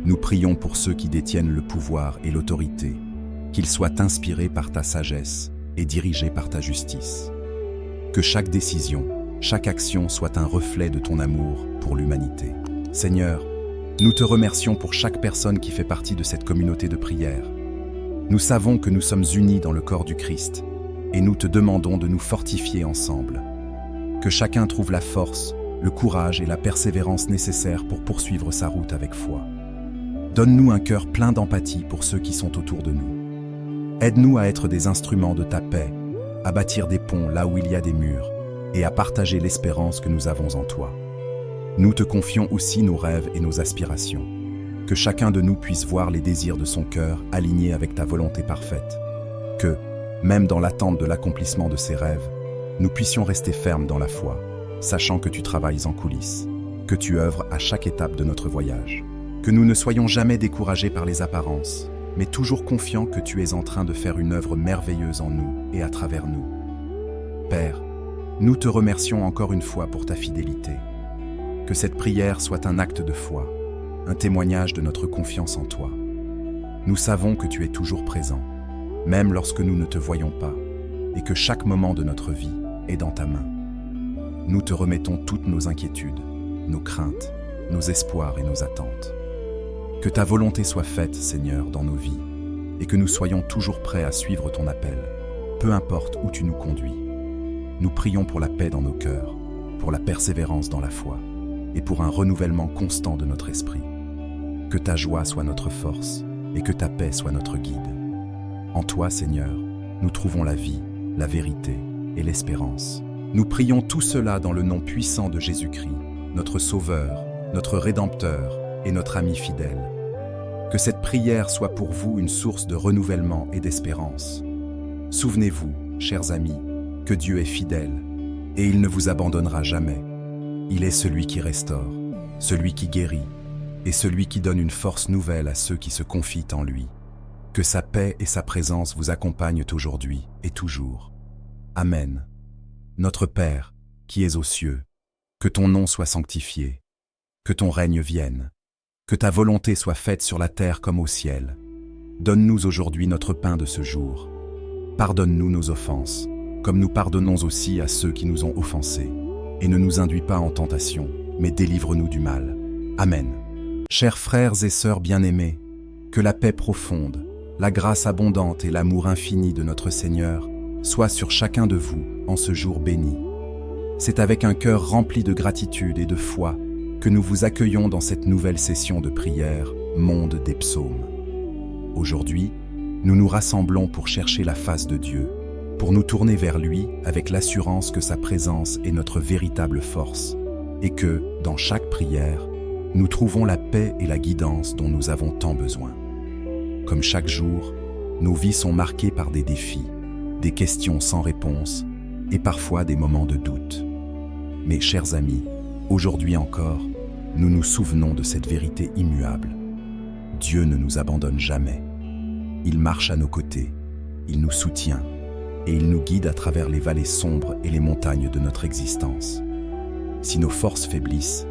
Nous prions pour ceux qui détiennent le pouvoir et l'autorité, qu'ils soient inspirés par ta sagesse et dirigés par ta justice. Que chaque décision, chaque action soit un reflet de ton amour pour l'humanité. Seigneur, nous te remercions pour chaque personne qui fait partie de cette communauté de prière. Nous savons que nous sommes unis dans le corps du Christ et nous te demandons de nous fortifier ensemble. Que chacun trouve la force, le courage et la persévérance nécessaires pour poursuivre sa route avec foi. Donne-nous un cœur plein d'empathie pour ceux qui sont autour de nous. Aide-nous à être des instruments de ta paix, à bâtir des ponts là où il y a des murs et à partager l'espérance que nous avons en toi. Nous te confions aussi nos rêves et nos aspirations. Que chacun de nous puisse voir les désirs de son cœur alignés avec ta volonté parfaite. Que, même dans l'attente de l'accomplissement de ses rêves, nous puissions rester fermes dans la foi, sachant que tu travailles en coulisses, que tu œuvres à chaque étape de notre voyage. Que nous ne soyons jamais découragés par les apparences, mais toujours confiants que tu es en train de faire une œuvre merveilleuse en nous et à travers nous. Père, nous te remercions encore une fois pour ta fidélité. Que cette prière soit un acte de foi, un témoignage de notre confiance en toi. Nous savons que tu es toujours présent, même lorsque nous ne te voyons pas, et que chaque moment de notre vie est dans ta main. Nous te remettons toutes nos inquiétudes, nos craintes, nos espoirs et nos attentes. Que ta volonté soit faite, Seigneur, dans nos vies, et que nous soyons toujours prêts à suivre ton appel, peu importe où tu nous conduis. Nous prions pour la paix dans nos cœurs, pour la persévérance dans la foi, et pour un renouvellement constant de notre esprit. Que ta joie soit notre force, et que ta paix soit notre guide. En toi, Seigneur, nous trouvons la vie, la vérité et l'espérance. Nous prions tout cela dans le nom puissant de Jésus-Christ, notre Sauveur, notre Rédempteur et notre ami fidèle. Que cette prière soit pour vous une source de renouvellement et d'espérance. Souvenez-vous, chers amis, que Dieu est fidèle et il ne vous abandonnera jamais. Il est celui qui restaure, celui qui guérit et celui qui donne une force nouvelle à ceux qui se confient en lui. Que sa paix et sa présence vous accompagnent aujourd'hui et toujours. Amen. Notre Père, qui es aux cieux, que ton nom soit sanctifié, que ton règne vienne, que ta volonté soit faite sur la terre comme au ciel. Donne-nous aujourd'hui notre pain de ce jour. Pardonne-nous nos offenses, comme nous pardonnons aussi à ceux qui nous ont offensés. Et ne nous induis pas en tentation, mais délivre-nous du mal. Amen. Chers frères et sœurs bien-aimés, que la paix profonde, la grâce abondante et l'amour infini de notre Seigneur soient sur chacun de vous en ce jour béni. C'est avec un cœur rempli de gratitude et de foi que nous vous accueillons dans cette nouvelle session de prière, Monde des Psaumes. Aujourd'hui, nous nous rassemblons pour chercher la face de Dieu, pour nous tourner vers lui avec l'assurance que sa présence est notre véritable force, et que, dans chaque prière, nous trouvons la paix et la guidance dont nous avons tant besoin. Comme chaque jour, nos vies sont marquées par des défis, des questions sans réponse et parfois des moments de doute. Mais chers amis, aujourd'hui encore, nous nous souvenons de cette vérité immuable. Dieu ne nous abandonne jamais. Il marche à nos côtés, il nous soutient et il nous guide à travers les vallées sombres et les montagnes de notre existence. Si nos forces faiblissent,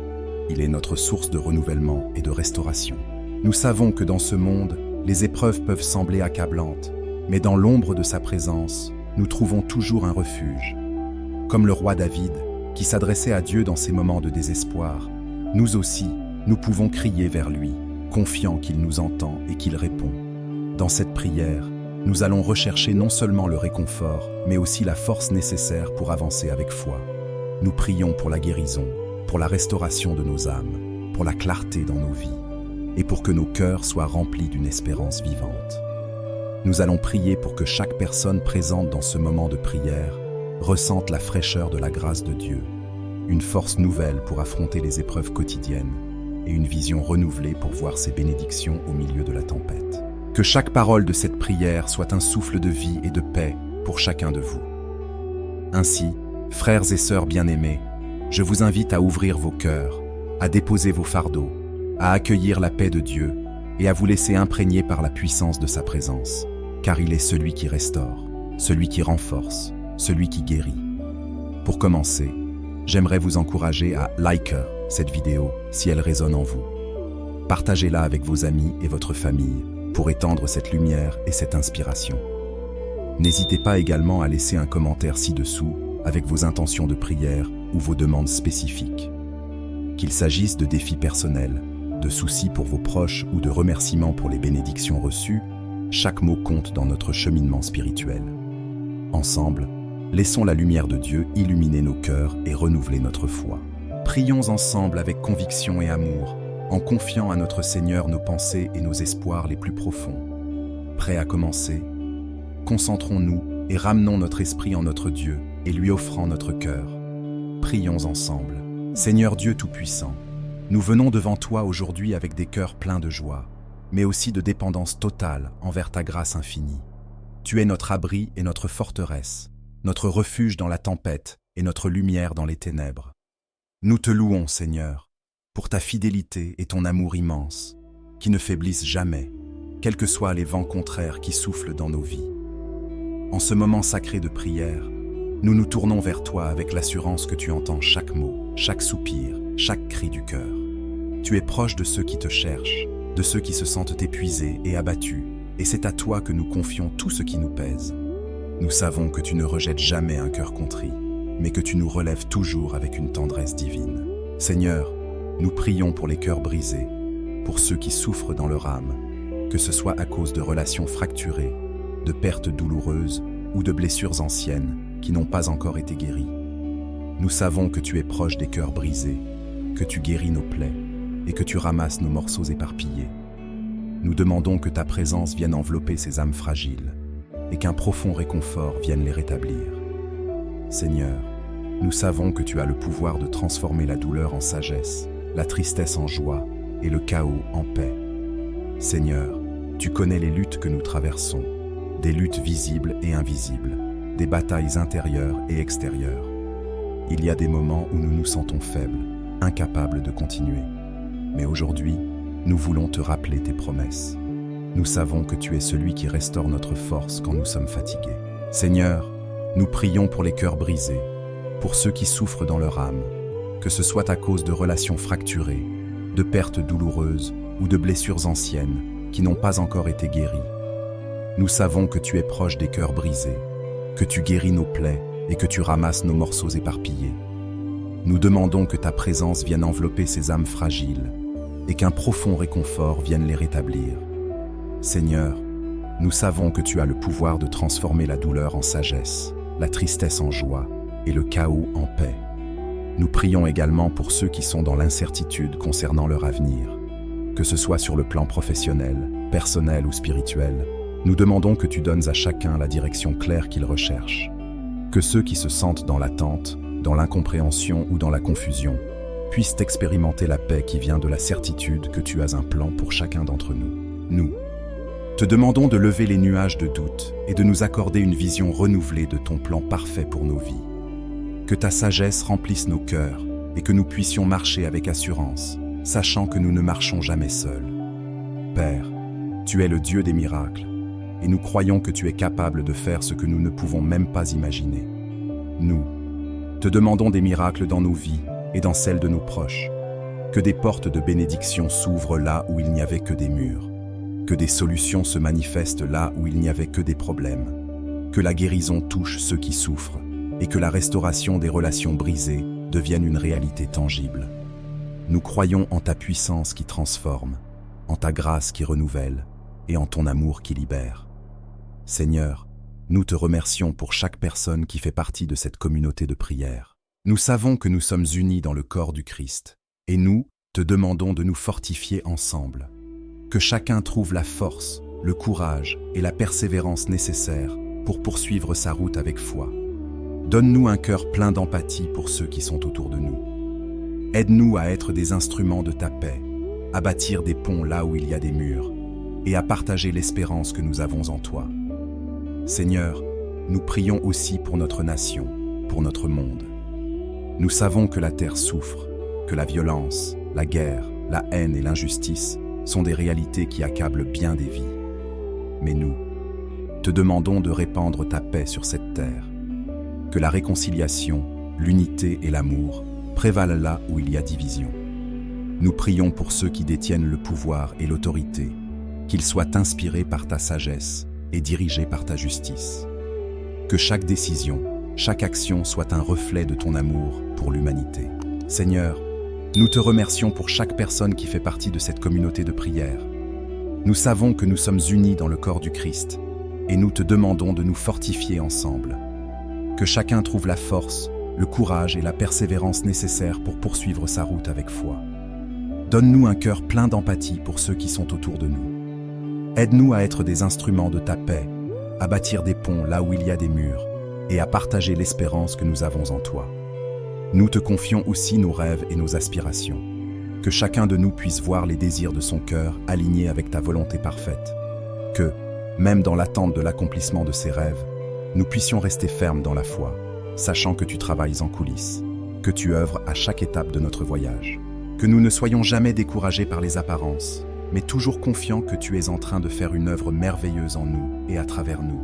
il est notre source de renouvellement et de restauration. Nous savons que dans ce monde, les épreuves peuvent sembler accablantes, mais dans l'ombre de sa présence, nous trouvons toujours un refuge. Comme le roi David, qui s'adressait à Dieu dans ces moments de désespoir, nous aussi, nous pouvons crier vers lui, confiants qu'il nous entend et qu'il répond. Dans cette prière, nous allons rechercher non seulement le réconfort, mais aussi la force nécessaire pour avancer avec foi. Nous prions pour la guérison, pour la restauration de nos âmes, pour la clarté dans nos vies, et pour que nos cœurs soient remplis d'une espérance vivante. Nous allons prier pour que chaque personne présente dans ce moment de prière ressente la fraîcheur de la grâce de Dieu, une force nouvelle pour affronter les épreuves quotidiennes et une vision renouvelée pour voir ses bénédictions au milieu de la tempête. Que chaque parole de cette prière soit un souffle de vie et de paix pour chacun de vous. Ainsi, frères et sœurs bien-aimés, je vous invite à ouvrir vos cœurs, à déposer vos fardeaux, à accueillir la paix de Dieu et à vous laisser imprégner par la puissance de sa présence, car il est celui qui restaure, celui qui renforce, celui qui guérit. Pour commencer, j'aimerais vous encourager à liker cette vidéo si elle résonne en vous. Partagez-la avec vos amis et votre famille pour étendre cette lumière et cette inspiration. N'hésitez pas également à laisser un commentaire ci-dessous avec vos intentions de prière ou vos demandes spécifiques. Qu'il s'agisse de défis personnels, de soucis pour vos proches ou de remerciements pour les bénédictions reçues, chaque mot compte dans notre cheminement spirituel. Ensemble, laissons la lumière de Dieu illuminer nos cœurs et renouveler notre foi. Prions ensemble avec conviction et amour, en confiant à notre Seigneur nos pensées et nos espoirs les plus profonds. Prêts à commencer? Concentrons-nous et ramenons notre esprit en notre Dieu et lui offrant notre cœur. Prions ensemble. Seigneur Dieu Tout-Puissant, nous venons devant toi aujourd'hui avec des cœurs pleins de joie, mais aussi de dépendance totale envers ta grâce infinie. Tu es notre abri et notre forteresse, notre refuge dans la tempête et notre lumière dans les ténèbres. Nous te louons, Seigneur, pour ta fidélité et ton amour immense, qui ne faiblissent jamais, quels que soient les vents contraires qui soufflent dans nos vies. En ce moment sacré de prière, nous nous tournons vers toi avec l'assurance que tu entends chaque mot, chaque soupir, chaque cri du cœur. Tu es proche de ceux qui te cherchent, de ceux qui se sentent épuisés et abattus, et c'est à toi que nous confions tout ce qui nous pèse. Nous savons que tu ne rejettes jamais un cœur contrit, mais que tu nous relèves toujours avec une tendresse divine. Seigneur, nous prions pour les cœurs brisés, pour ceux qui souffrent dans leur âme, que ce soit à cause de relations fracturées, de pertes douloureuses ou de blessures anciennes qui n'ont pas encore été guéries. Nous savons que tu es proche des cœurs brisés, que tu guéris nos plaies et que tu ramasses nos morceaux éparpillés. Nous demandons que ta présence vienne envelopper ces âmes fragiles et qu'un profond réconfort vienne les rétablir. Seigneur, nous savons que tu as le pouvoir de transformer la douleur en sagesse, la tristesse en joie et le chaos en paix. Seigneur, tu connais les luttes que nous traversons, des luttes visibles et invisibles, des batailles intérieures et extérieures. Il y a des moments où nous nous sentons faibles, incapables de continuer. Mais aujourd'hui, nous voulons te rappeler tes promesses. Nous savons que tu es celui qui restaure notre force quand nous sommes fatigués. Seigneur, nous prions pour les cœurs brisés, pour ceux qui souffrent dans leur âme, que ce soit à cause de relations fracturées, de pertes douloureuses ou de blessures anciennes qui n'ont pas encore été guéries. Nous savons que tu es proche des cœurs brisés, que tu guéris nos plaies et que tu ramasses nos morceaux éparpillés. Nous demandons que ta présence vienne envelopper ces âmes fragiles et qu'un profond réconfort vienne les rétablir. Seigneur, Nous savons que tu as le pouvoir de transformer la douleur en sagesse, la tristesse en joie et le chaos en paix. Nous prions également pour ceux qui sont dans l'incertitude concernant leur avenir. Que ce soit sur le plan professionnel, personnel ou spirituel, nous demandons que tu donnes à chacun la direction claire qu'il recherche. Que ceux qui se sentent dans l'attente, dans l'incompréhension ou dans la confusion, puissent expérimenter la paix qui vient de la certitude que tu as un plan pour chacun d'entre nous. Nous te demandons de lever les nuages de doute et de nous accorder une vision renouvelée de ton plan parfait pour nos vies. Que ta sagesse remplisse nos cœurs et que nous puissions marcher avec assurance, sachant que nous ne marchons jamais seuls. Père, tu es le Dieu des miracles, et nous croyons que tu es capable de faire ce que nous ne pouvons même pas imaginer. Nous te demandons des miracles dans nos vies et dans celles de nos proches. Que des portes de bénédiction s'ouvrent là où il n'y avait que des murs. Que des solutions se manifestent là où il n'y avait que des problèmes. Que la guérison touche ceux qui souffrent et que la restauration des relations brisées devienne une réalité tangible. Nous croyons en ta puissance qui transforme, en ta grâce qui renouvelle et en ton amour qui libère. Seigneur, nous te remercions pour chaque personne qui fait partie de cette communauté de prière. Nous savons que nous sommes unis dans le corps du Christ et nous te demandons de nous fortifier ensemble. Que chacun trouve la force, le courage et la persévérance nécessaires pour poursuivre sa route avec foi. Donne-nous un cœur plein d'empathie pour ceux qui sont autour de nous. Aide-nous à être des instruments de ta paix, à bâtir des ponts là où il y a des murs, et à partager l'espérance que nous avons en toi. Seigneur, nous prions aussi pour notre nation, pour notre monde. Nous savons que la terre souffre, que la violence, la guerre, la haine et l'injustice sont des réalités qui accablent bien des vies. Mais nous te demandons de répandre ta paix sur cette terre. Que la réconciliation, l'unité et l'amour prévalent là où il y a division. Nous prions pour ceux qui détiennent le pouvoir et l'autorité, qu'ils soient inspirés par ta sagesse et dirigés par ta justice. Que chaque décision, chaque action soit un reflet de ton amour pour l'humanité. Seigneur, nous te remercions pour chaque personne qui fait partie de cette communauté de prière. Nous savons que nous sommes unis dans le corps du Christ et nous te demandons de nous fortifier ensemble. Que chacun trouve la force, le courage et la persévérance nécessaires pour poursuivre sa route avec foi. Donne-nous un cœur plein d'empathie pour ceux qui sont autour de nous. Aide-nous à être des instruments de ta paix, à bâtir des ponts là où il y a des murs et à partager l'espérance que nous avons en toi. Nous te confions aussi nos rêves et nos aspirations. Que chacun de nous puisse voir les désirs de son cœur alignés avec ta volonté parfaite. Que, même dans l'attente de l'accomplissement de ses rêves, nous puissions rester fermes dans la foi, sachant que tu travailles en coulisses, que tu œuvres à chaque étape de notre voyage. Que nous ne soyons jamais découragés par les apparences, mais toujours confiants que tu es en train de faire une œuvre merveilleuse en nous et à travers nous.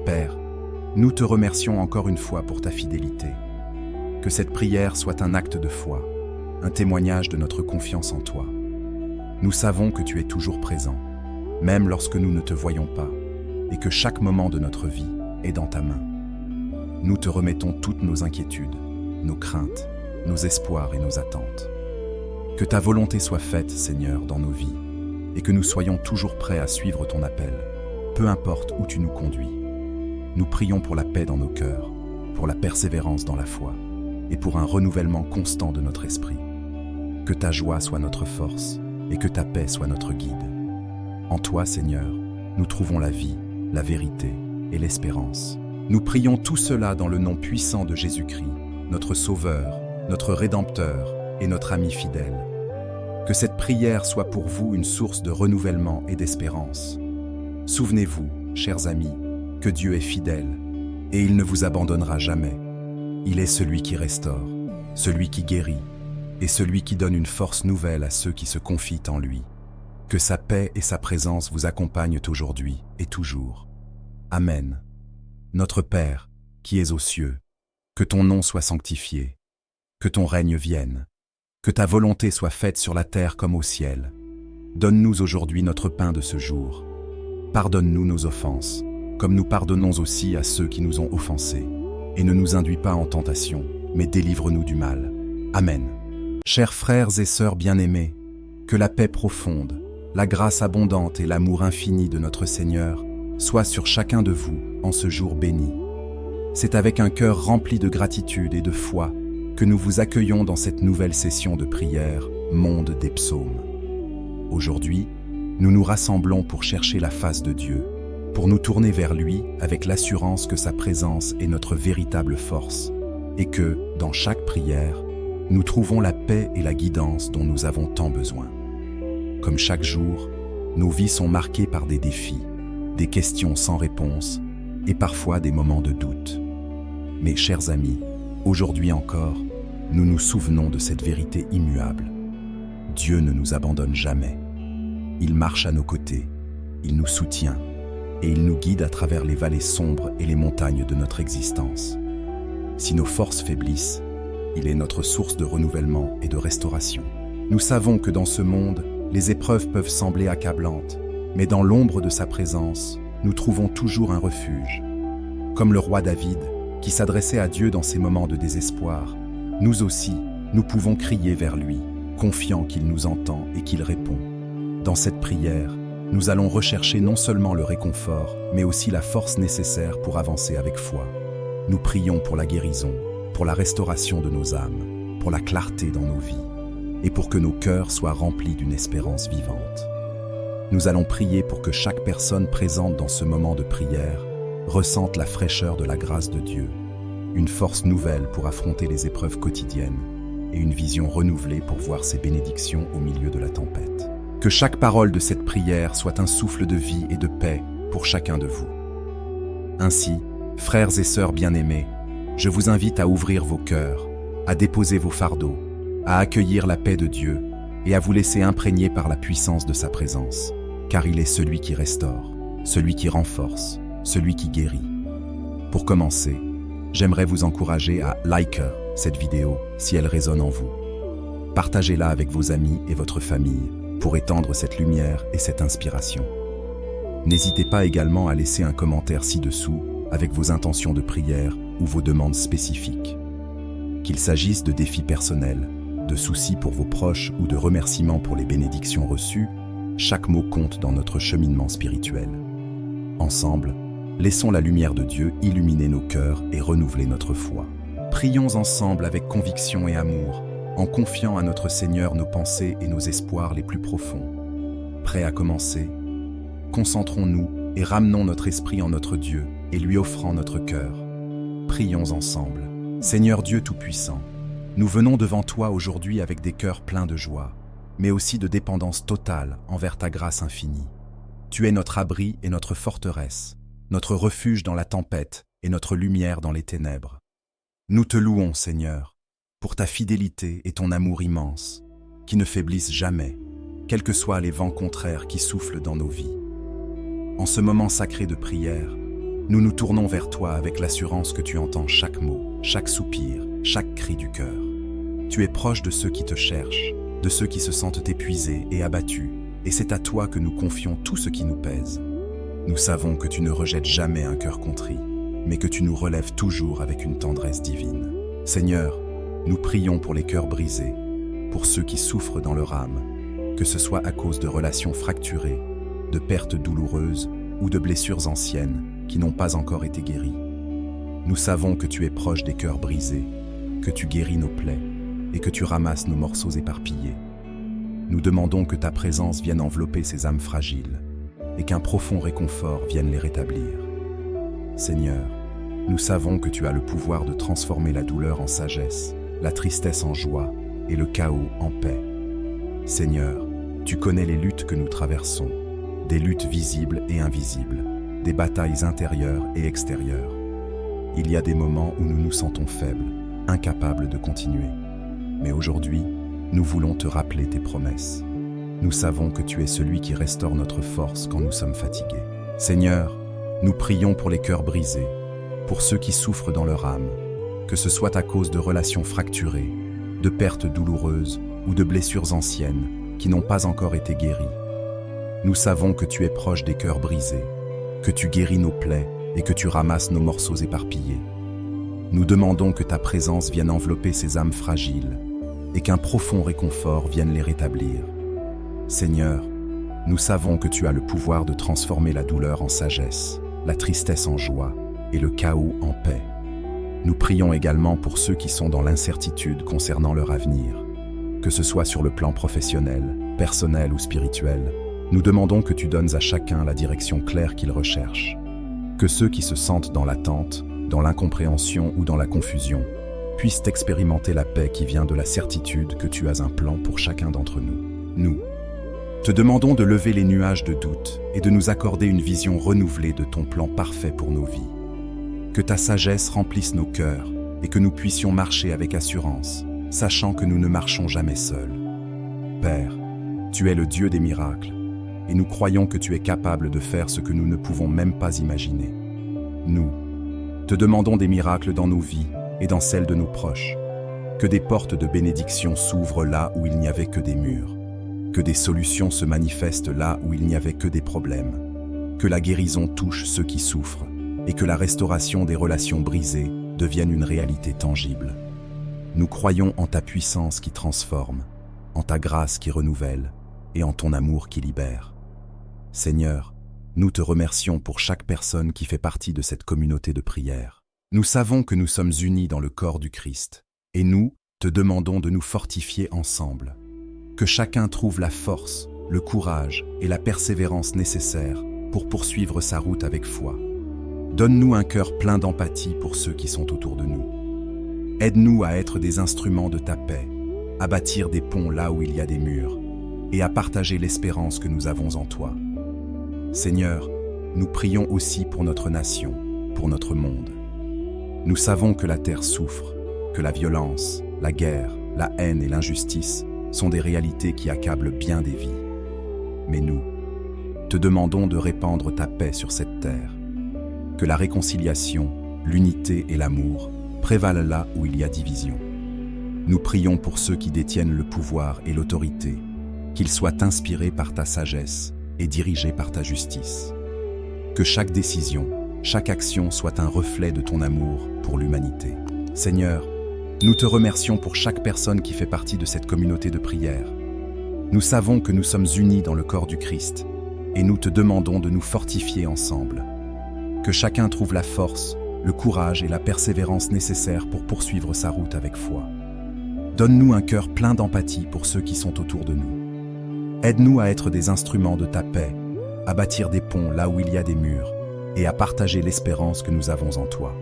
Père, nous te remercions encore une fois pour ta fidélité. Que cette prière soit un acte de foi, un témoignage de notre confiance en toi. Nous savons que tu es toujours présent, même lorsque nous ne te voyons pas, et que chaque moment de notre vie est dans ta main. Nous te remettons toutes nos inquiétudes, nos craintes, nos espoirs et nos attentes. Que ta volonté soit faite, Seigneur, dans nos vies, et que nous soyons toujours prêts à suivre ton appel, peu importe où tu nous conduis. Nous prions pour la paix dans nos cœurs, pour la persévérance dans la foi, et pour un renouvellement constant de notre esprit. Que ta joie soit notre force, et que ta paix soit notre guide. En toi, Seigneur, nous trouvons la vie, la vérité et l'espérance. Nous prions tout cela dans le nom puissant de Jésus-Christ, notre Sauveur, notre Rédempteur et notre ami fidèle. Que cette prière soit pour vous une source de renouvellement et d'espérance. Souvenez-vous, chers amis, que Dieu est fidèle et il ne vous abandonnera jamais. Il est celui qui restaure, celui qui guérit et celui qui donne une force nouvelle à ceux qui se confient en lui. Que sa paix et sa présence vous accompagnent aujourd'hui et toujours. Amen. Notre Père, qui es aux cieux, que ton nom soit sanctifié, que ton règne vienne, que ta volonté soit faite sur la terre comme au ciel. Donne-nous aujourd'hui notre pain de ce jour. Pardonne-nous nos offenses, comme nous pardonnons aussi à ceux qui nous ont offensés. Et ne nous induis pas en tentation, mais délivre-nous du mal. Amen. Chers frères et sœurs bien-aimés, que la paix profonde, la grâce abondante et l'amour infini de notre Seigneur soient sur chacun de vous en ce jour béni. C'est avec un cœur rempli de gratitude et de foi que nous vous accueillons dans cette nouvelle session de prière, Monde des Psaumes. Aujourd'hui, nous nous rassemblons pour chercher la face de Dieu, pour nous tourner vers lui avec l'assurance que sa présence est notre véritable force et que, dans chaque prière, nous trouvons la paix et la guidance dont nous avons tant besoin. Comme chaque jour, nos vies sont marquées par des défis, des questions sans réponse et parfois des moments de doute. Mais chers amis, aujourd'hui encore, nous nous souvenons de cette vérité immuable. Dieu ne nous abandonne jamais. Il marche à nos côtés, il nous soutient et il nous guide à travers les vallées sombres et les montagnes de notre existence. Si nos forces faiblissent, il est notre source de renouvellement et de restauration. Nous savons que dans ce monde, les épreuves peuvent sembler accablantes, mais dans l'ombre de sa présence, nous trouvons toujours un refuge. Comme le roi David, qui s'adressait à Dieu dans ces moments de désespoir, nous aussi, nous pouvons crier vers lui, confiants qu'il nous entend et qu'il répond. Dans cette prière, nous allons rechercher non seulement le réconfort, mais aussi la force nécessaire pour avancer avec foi. Nous prions pour la guérison, pour la restauration de nos âmes, pour la clarté dans nos vies, et pour que nos cœurs soient remplis d'une espérance vivante. Nous allons prier pour que chaque personne présente dans ce moment de prière ressente la fraîcheur de la grâce de Dieu, une force nouvelle pour affronter les épreuves quotidiennes et une vision renouvelée pour voir ses bénédictions au milieu de la tempête. Que chaque parole de cette prière soit un souffle de vie et de paix pour chacun de vous. Ainsi, frères et sœurs bien-aimés, je vous invite à ouvrir vos cœurs, à déposer vos fardeaux, à accueillir la paix de Dieu et à vous laisser imprégner par la puissance de sa présence, car il est celui qui restaure, celui qui renforce, celui qui guérit. Pour commencer, j'aimerais vous encourager à liker cette vidéo si elle résonne en vous. Partagez-la avec vos amis et votre famille pour étendre cette lumière et cette inspiration. N'hésitez pas également à laisser un commentaire ci-dessous avec vos intentions de prière ou vos demandes spécifiques. Qu'il s'agisse de défis personnels, de soucis pour vos proches ou de remerciements pour les bénédictions reçues, chaque mot compte dans notre cheminement spirituel. Ensemble, laissons la lumière de Dieu illuminer nos cœurs et renouveler notre foi. Prions ensemble avec conviction et amour, en confiant à notre Seigneur nos pensées et nos espoirs les plus profonds. Prêts à commencer? Concentrons-nous et ramenons notre esprit en notre Dieu et lui offrant notre cœur. Prions ensemble. Seigneur Dieu Tout-Puissant, nous venons devant toi aujourd'hui avec des cœurs pleins de joie, mais aussi de dépendance totale envers ta grâce infinie. Tu es notre abri et notre forteresse, notre refuge dans la tempête et notre lumière dans les ténèbres. Nous te louons, Seigneur, pour ta fidélité et ton amour immense, qui ne faiblissent jamais, quels que soient les vents contraires qui soufflent dans nos vies. En ce moment sacré de prière, nous nous tournons vers toi avec l'assurance que tu entends chaque mot, chaque soupir, chaque cri du cœur. Tu es proche de ceux qui te cherchent, de ceux qui se sentent épuisés et abattus, et c'est à toi que nous confions tout ce qui nous pèse. Nous savons que tu ne rejettes jamais un cœur contrit, mais que tu nous relèves toujours avec une tendresse divine. Seigneur, nous prions pour les cœurs brisés, pour ceux qui souffrent dans leur âme, que ce soit à cause de relations fracturées, de pertes douloureuses ou de blessures anciennes qui n'ont pas encore été guéries. Nous savons que tu es proche des cœurs brisés, que tu guéris nos plaies et que tu ramasses nos morceaux éparpillés. Nous demandons que ta présence vienne envelopper ces âmes fragiles et qu'un profond réconfort vienne les rétablir. Seigneur, nous savons que tu as le pouvoir de transformer la douleur en sagesse, la tristesse en joie et le chaos en paix. Seigneur, tu connais les luttes que nous traversons, des luttes visibles et invisibles, des batailles intérieures et extérieures. Il y a des moments où nous nous sentons faibles, incapables de continuer. Mais aujourd'hui, nous voulons te rappeler tes promesses. Nous savons que tu es celui qui restaure notre force quand nous sommes fatigués. Seigneur, nous prions pour les cœurs brisés, pour ceux qui souffrent dans leur âme, que ce soit à cause de relations fracturées, de pertes douloureuses ou de blessures anciennes qui n'ont pas encore été guéries. Nous savons que tu es proche des cœurs brisés, que tu guéris nos plaies et que tu ramasses nos morceaux éparpillés. Nous demandons que ta présence vienne envelopper ces âmes fragiles et qu'un profond réconfort vienne les rétablir. Seigneur, nous savons que tu as le pouvoir de transformer la douleur en sagesse, la tristesse en joie et le chaos en paix. Nous prions également pour ceux qui sont dans l'incertitude concernant leur avenir. Que ce soit sur le plan professionnel, personnel ou spirituel, nous demandons que tu donnes à chacun la direction claire qu'il recherche. Que ceux qui se sentent dans l'attente, dans l'incompréhension ou dans la confusion, puissent expérimenter la paix qui vient de la certitude que tu as un plan pour chacun d'entre nous. Nous te demandons de lever les nuages de doute et de nous accorder une vision renouvelée de ton plan parfait pour nos vies. Que ta sagesse remplisse nos cœurs et que nous puissions marcher avec assurance, sachant que nous ne marchons jamais seuls. Père, tu es le Dieu des miracles et nous croyons que tu es capable de faire ce que nous ne pouvons même pas imaginer. Nous te demandons des miracles dans nos vies et dans celles de nos proches. Que des portes de bénédiction s'ouvrent là où il n'y avait que des murs. Que des solutions se manifestent là où il n'y avait que des problèmes. Que la guérison touche ceux qui souffrent et que la restauration des relations brisées devienne une réalité tangible. Nous croyons en ta puissance qui transforme, en ta grâce qui renouvelle et en ton amour qui libère. Seigneur, nous te remercions pour chaque personne qui fait partie de cette communauté de prière. Nous savons que nous sommes unis dans le corps du Christ et nous te demandons de nous fortifier ensemble. Que chacun trouve la force, le courage et la persévérance nécessaires pour poursuivre sa route avec foi. Donne-nous un cœur plein d'empathie pour ceux qui sont autour de nous. Aide-nous à être des instruments de ta paix, à bâtir des ponts là où il y a des murs, et à partager l'espérance que nous avons en toi. Seigneur, nous prions aussi pour notre nation, pour notre monde. Nous savons que la terre souffre, que la violence, la guerre, la haine et l'injustice sont des réalités qui accablent bien des vies. Mais nous te demandons de répandre ta paix sur cette terre. Que la réconciliation, l'unité et l'amour prévalent là où il y a division. Nous prions pour ceux qui détiennent le pouvoir et l'autorité, qu'ils soient inspirés par ta sagesse et dirigés par ta justice. Que chaque décision, chaque action soit un reflet de ton amour pour l'humanité. Seigneur, nous te remercions pour chaque personne qui fait partie de cette communauté de prière. Nous savons que nous sommes unis dans le corps du Christ et nous te demandons de nous fortifier ensemble. Que chacun trouve la force, le courage et la persévérance nécessaires pour poursuivre sa route avec foi. Donne-nous un cœur plein d'empathie pour ceux qui sont autour de nous. Aide-nous à être des instruments de ta paix, à bâtir des ponts là où il y a des murs et à partager l'espérance que nous avons en toi.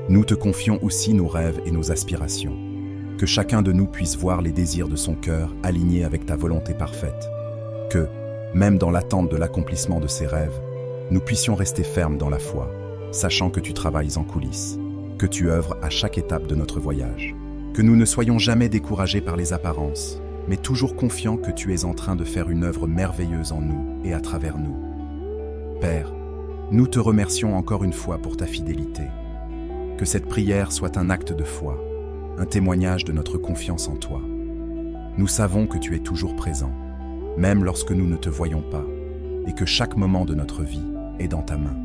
Nous te confions aussi nos rêves et nos aspirations. Que chacun de nous puisse voir les désirs de son cœur alignés avec ta volonté parfaite. Que, même dans l'attente de l'accomplissement de ses rêves, nous puissions rester fermes dans la foi, sachant que tu travailles en coulisses, que tu œuvres à chaque étape de notre voyage. Que nous ne soyons jamais découragés par les apparences, mais toujours confiants que tu es en train de faire une œuvre merveilleuse en nous et à travers nous. Père, nous te remercions encore une fois pour ta fidélité. Que cette prière soit un acte de foi, un témoignage de notre confiance en toi. Nous savons que tu es toujours présent, même lorsque nous ne te voyons pas, et que chaque moment de notre vie est dans ta main.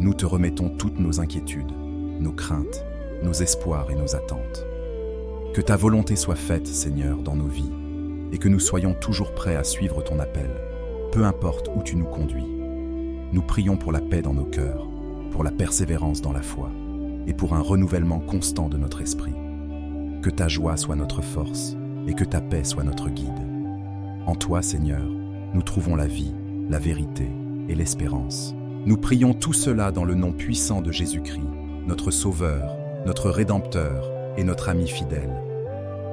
Nous te remettons toutes nos inquiétudes, nos craintes, nos espoirs et nos attentes. Que ta volonté soit faite, Seigneur, dans nos vies, et que nous soyons toujours prêts à suivre ton appel, peu importe où tu nous conduis. Nous prions pour la paix dans nos cœurs, pour la persévérance dans la foi, et pour un renouvellement constant de notre esprit. Que ta joie soit notre force, et que ta paix soit notre guide. En toi, Seigneur, nous trouvons la vie, la vérité et l'espérance. Nous prions tout cela dans le nom puissant de Jésus-Christ, notre Sauveur, notre Rédempteur et notre ami fidèle.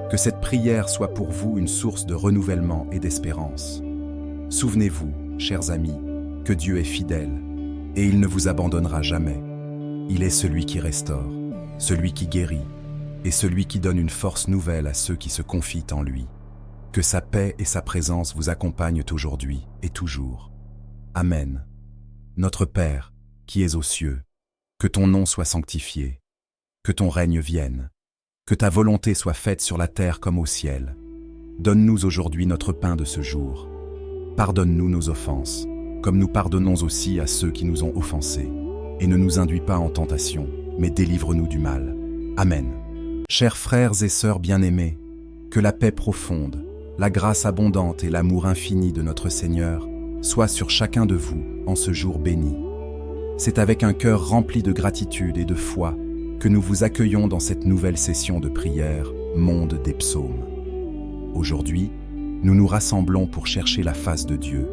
Que cette prière soit pour vous une source de renouvellement et d'espérance. Souvenez-vous, chers amis, que Dieu est fidèle, et il ne vous abandonnera jamais. Il est celui qui restaure, celui qui guérit, et celui qui donne une force nouvelle à ceux qui se confient en lui. Que sa paix et sa présence vous accompagnent aujourd'hui et toujours. Amen. Notre Père, qui es aux cieux, que ton nom soit sanctifié, que ton règne vienne, que ta volonté soit faite sur la terre comme au ciel. Donne-nous aujourd'hui notre pain de ce jour. Pardonne-nous nos offenses, comme nous pardonnons aussi à ceux qui nous ont offensés. Et ne nous induis pas en tentation, mais délivre-nous du mal. Amen. Chers frères et sœurs bien-aimés, que la paix profonde, la grâce abondante et l'amour infini de notre Seigneur soient sur chacun de vous en ce jour béni. C'est avec un cœur rempli de gratitude et de foi que nous vous accueillons dans cette nouvelle session de prière, Monde des Psaumes. Aujourd'hui, nous nous rassemblons pour chercher la face de Dieu,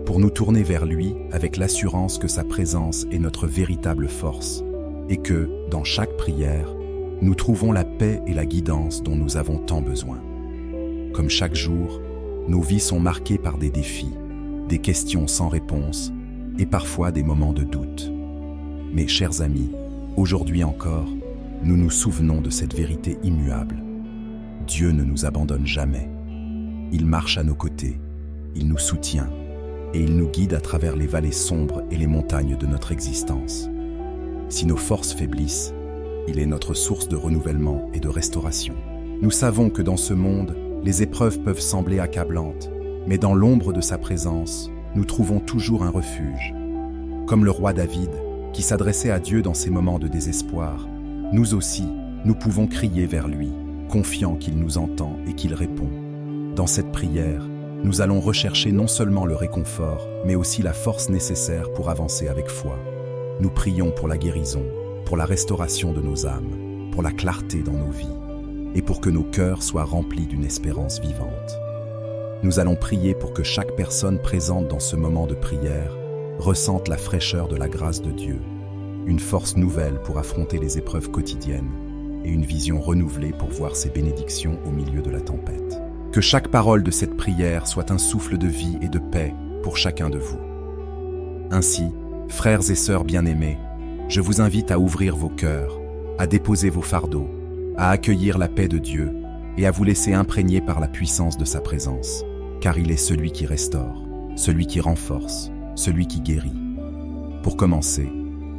pour nous tourner vers lui avec l'assurance que sa présence est notre véritable force et que, dans chaque prière, nous trouvons la paix et la guidance dont nous avons tant besoin. Comme chaque jour, nos vies sont marquées par des défis, des questions sans réponse et parfois des moments de doute. Mais chers amis, aujourd'hui encore, nous nous souvenons de cette vérité immuable. Dieu ne nous abandonne jamais. Il marche à nos côtés, il nous soutient et il nous guide à travers les vallées sombres et les montagnes de notre existence. Si nos forces faiblissent, il est notre source de renouvellement et de restauration. Nous savons que dans ce monde, les épreuves peuvent sembler accablantes, mais dans l'ombre de sa présence, nous trouvons toujours un refuge. Comme le roi David, qui s'adressait à Dieu dans ces moments de désespoir, nous aussi, nous pouvons crier vers lui, confiants qu'il nous entend et qu'il répond. Dans cette prière, nous allons rechercher non seulement le réconfort, mais aussi la force nécessaire pour avancer avec foi. Nous prions pour la guérison, pour la restauration de nos âmes, pour la clarté dans nos vies, et pour que nos cœurs soient remplis d'une espérance vivante. Nous allons prier pour que chaque personne présente dans ce moment de prière ressente la fraîcheur de la grâce de Dieu, une force nouvelle pour affronter les épreuves quotidiennes et une vision renouvelée pour voir ses bénédictions au milieu de la tempête. Que chaque parole de cette prière soit un souffle de vie et de paix pour chacun de vous. Ainsi, frères et sœurs bien-aimés, je vous invite à ouvrir vos cœurs, à déposer vos fardeaux, à accueillir la paix de Dieu et à vous laisser imprégner par la puissance de sa présence, car il est celui qui restaure, celui qui renforce, celui qui guérit. Pour commencer,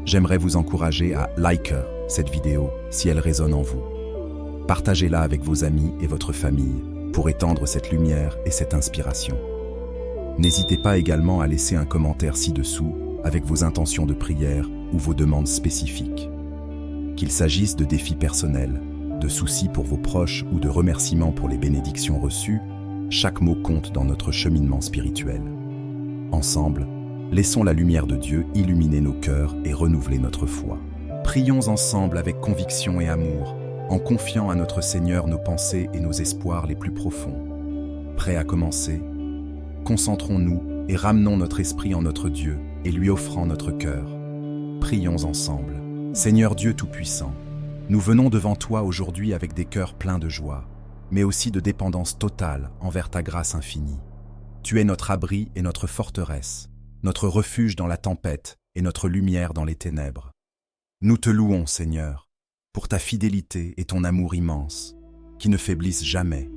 j'aimerais vous encourager à liker cette vidéo si elle résonne en vous. Partagez-la avec vos amis et votre famille pour étendre cette lumière et cette inspiration. N'hésitez pas également à laisser un commentaire ci-dessous avec vos intentions de prière ou vos demandes spécifiques. Qu'il s'agisse de défis personnels, de soucis pour vos proches ou de remerciements pour les bénédictions reçues, chaque mot compte dans notre cheminement spirituel. Ensemble, laissons la lumière de Dieu illuminer nos cœurs et renouveler notre foi. Prions ensemble avec conviction et amour, en confiant à notre Seigneur nos pensées et nos espoirs les plus profonds. Prêts à commencer? Concentrons-nous et ramenons notre esprit en notre Dieu et lui offrant notre cœur. Prions ensemble. Seigneur Dieu Tout-Puissant, nous venons devant toi aujourd'hui avec des cœurs pleins de joie, mais aussi de dépendance totale envers ta grâce infinie. Tu es notre abri et notre forteresse, notre refuge dans la tempête et notre lumière dans les ténèbres. Nous te louons, Seigneur, pour ta fidélité et ton amour immense, qui ne faiblissent jamais,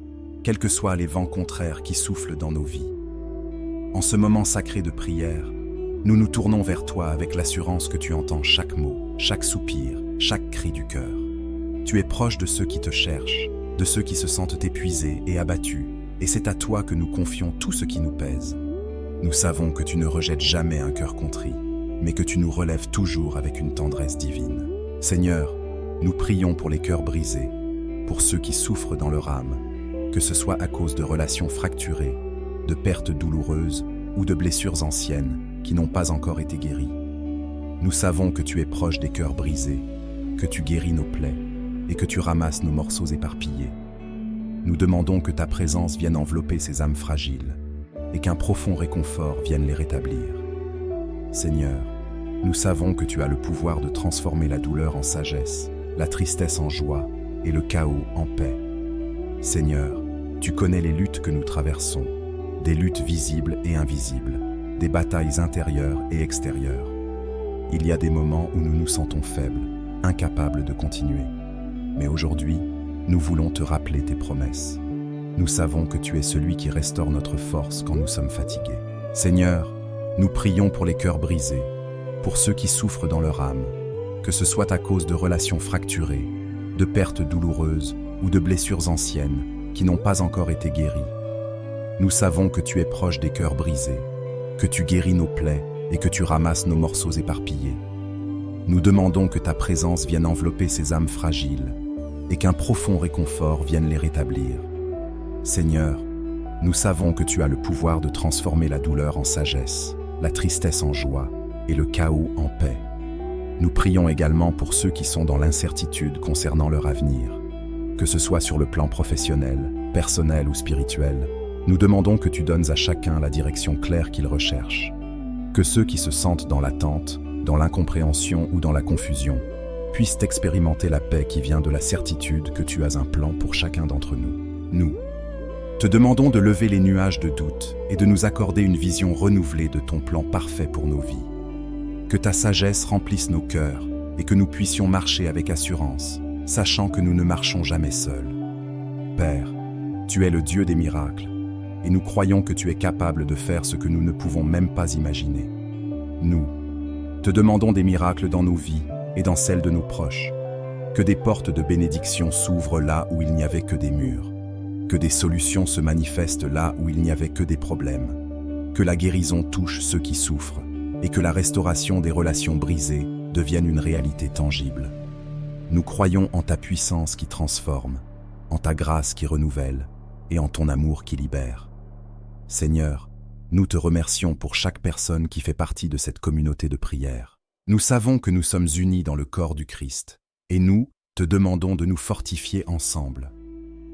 quels que soient les vents contraires qui soufflent dans nos vies. En ce moment sacré de prière, nous nous tournons vers toi avec l'assurance que tu entends chaque mot, chaque soupir, chaque cri du cœur. Tu es proche de ceux qui te cherchent, de ceux qui se sentent épuisés et abattus, et c'est à toi que nous confions tout ce qui nous pèse. Nous savons que tu ne rejettes jamais un cœur contrit, mais que tu nous relèves toujours avec une tendresse divine. Seigneur, nous prions pour les cœurs brisés, pour ceux qui souffrent dans leur âme, que ce soit à cause de relations fracturées, de pertes douloureuses ou de blessures anciennes qui n'ont pas encore été guéries. Nous savons que tu es proche des cœurs brisés, que tu guéris nos plaies et que tu ramasses nos morceaux éparpillés. Nous demandons que ta présence vienne envelopper ces âmes fragiles et qu'un profond réconfort vienne les rétablir. Seigneur, nous savons que tu as le pouvoir de transformer la douleur en sagesse, la tristesse en joie et le chaos en paix. Seigneur, tu connais les luttes que nous traversons, des luttes visibles et invisibles, des batailles intérieures et extérieures. Il y a des moments où nous nous sentons faibles, incapables de continuer. Mais aujourd'hui, nous voulons te rappeler tes promesses. Nous savons que tu es celui qui restaure notre force quand nous sommes fatigués. Seigneur, nous prions pour les cœurs brisés, pour ceux qui souffrent dans leur âme, que ce soit à cause de relations fracturées, de pertes douloureuses ou de blessures anciennes qui n'ont pas encore été guéries. Nous savons que tu es proche des cœurs brisés, que tu guéris nos plaies et que tu ramasses nos morceaux éparpillés. Nous demandons que ta présence vienne envelopper ces âmes fragiles et qu'un profond réconfort vienne les rétablir. Seigneur, Nous savons que tu as le pouvoir de transformer la douleur en sagesse, la tristesse en joie et le chaos en paix. Nous prions également pour ceux qui sont dans l'incertitude concernant leur avenir. Que ce soit sur le plan professionnel, personnel ou spirituel, nous demandons que tu donnes à chacun la direction claire qu'il recherche. Que ceux qui se sentent dans l'attente, dans l'incompréhension ou dans la confusion, puissent expérimenter la paix qui vient de la certitude que tu as un plan pour chacun d'entre nous. Nous te demandons de lever les nuages de doute et de nous accorder une vision renouvelée de ton plan parfait pour nos vies. Que ta sagesse remplisse nos cœurs et que nous puissions marcher avec assurance, sachant que nous ne marchons jamais seuls. Père, tu es le Dieu des miracles et nous croyons que tu es capable de faire ce que nous ne pouvons même pas imaginer. Nous te demandons des miracles dans nos vies et dans celles de nos proches. Que des portes de bénédiction s'ouvrent là où il n'y avait que des murs. Que des solutions se manifestent là où il n'y avait que des problèmes. Que la guérison touche ceux qui souffrent et que la restauration des relations brisées devienne une réalité tangible. Nous croyons en ta puissance qui transforme, en ta grâce qui renouvelle et en ton amour qui libère. Seigneur, nous te remercions pour chaque personne qui fait partie de cette communauté de prière. Nous savons que nous sommes unis dans le corps du Christ et nous te demandons de nous fortifier ensemble.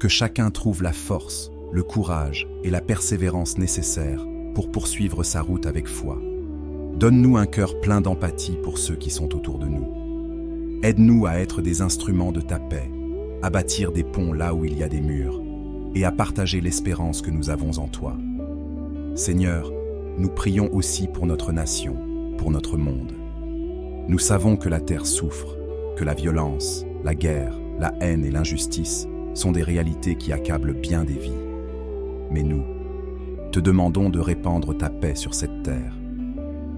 Que chacun trouve la force, le courage et la persévérance nécessaires pour poursuivre sa route avec foi. Donne-nous un cœur plein d'empathie pour ceux qui sont autour de nous. Aide-nous à être des instruments de ta paix, à bâtir des ponts là où il y a des murs, et à partager l'espérance que nous avons en toi. Seigneur, nous prions aussi pour notre nation, pour notre monde. Nous savons que la terre souffre, que la violence, la guerre, la haine et l'injustice sont des réalités qui accablent bien des vies. Mais nous te demandons de répandre ta paix sur cette terre.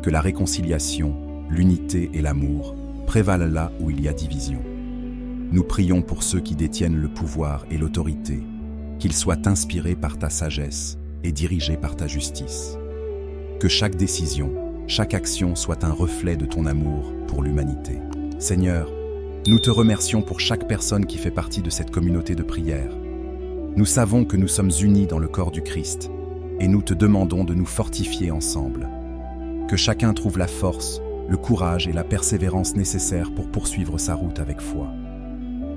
Que la réconciliation, l'unité et l'amour prévalent là où il y a division. Nous prions pour ceux qui détiennent le pouvoir et l'autorité, qu'ils soient inspirés par ta sagesse et dirigés par ta justice. Que chaque décision, chaque action soit un reflet de ton amour pour l'humanité. Seigneur, nous te remercions pour chaque personne qui fait partie de cette communauté de prière. Nous savons que nous sommes unis dans le corps du Christ et nous te demandons de nous fortifier ensemble. Que chacun trouve la force, le courage et la persévérance nécessaires pour poursuivre sa route avec foi.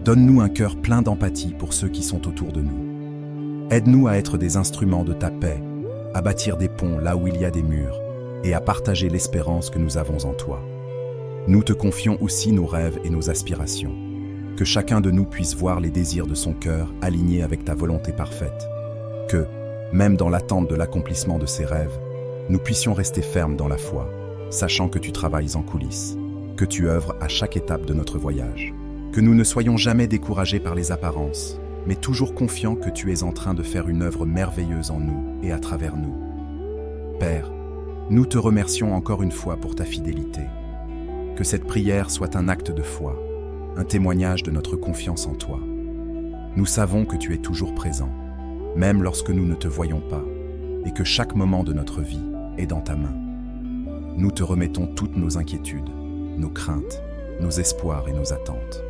Donne-nous un cœur plein d'empathie pour ceux qui sont autour de nous. Aide-nous à être des instruments de ta paix, à bâtir des ponts là où il y a des murs et à partager l'espérance que nous avons en toi. Nous te confions aussi nos rêves et nos aspirations. Que chacun de nous puisse voir les désirs de son cœur alignés avec ta volonté parfaite. Que, même dans l'attente de l'accomplissement de ses rêves, nous puissions rester fermes dans la foi, sachant que tu travailles en coulisses, que tu œuvres à chaque étape de notre voyage. Que nous ne soyons jamais découragés par les apparences, mais toujours confiants que tu es en train de faire une œuvre merveilleuse en nous et à travers nous. Père, nous te remercions encore une fois pour ta fidélité. Que cette prière soit un acte de foi, un témoignage de notre confiance en toi. Nous savons que tu es toujours présent, même lorsque nous ne te voyons pas, et que chaque moment de notre vie est dans ta main. Nous te remettons toutes nos inquiétudes, nos craintes, nos espoirs et nos attentes.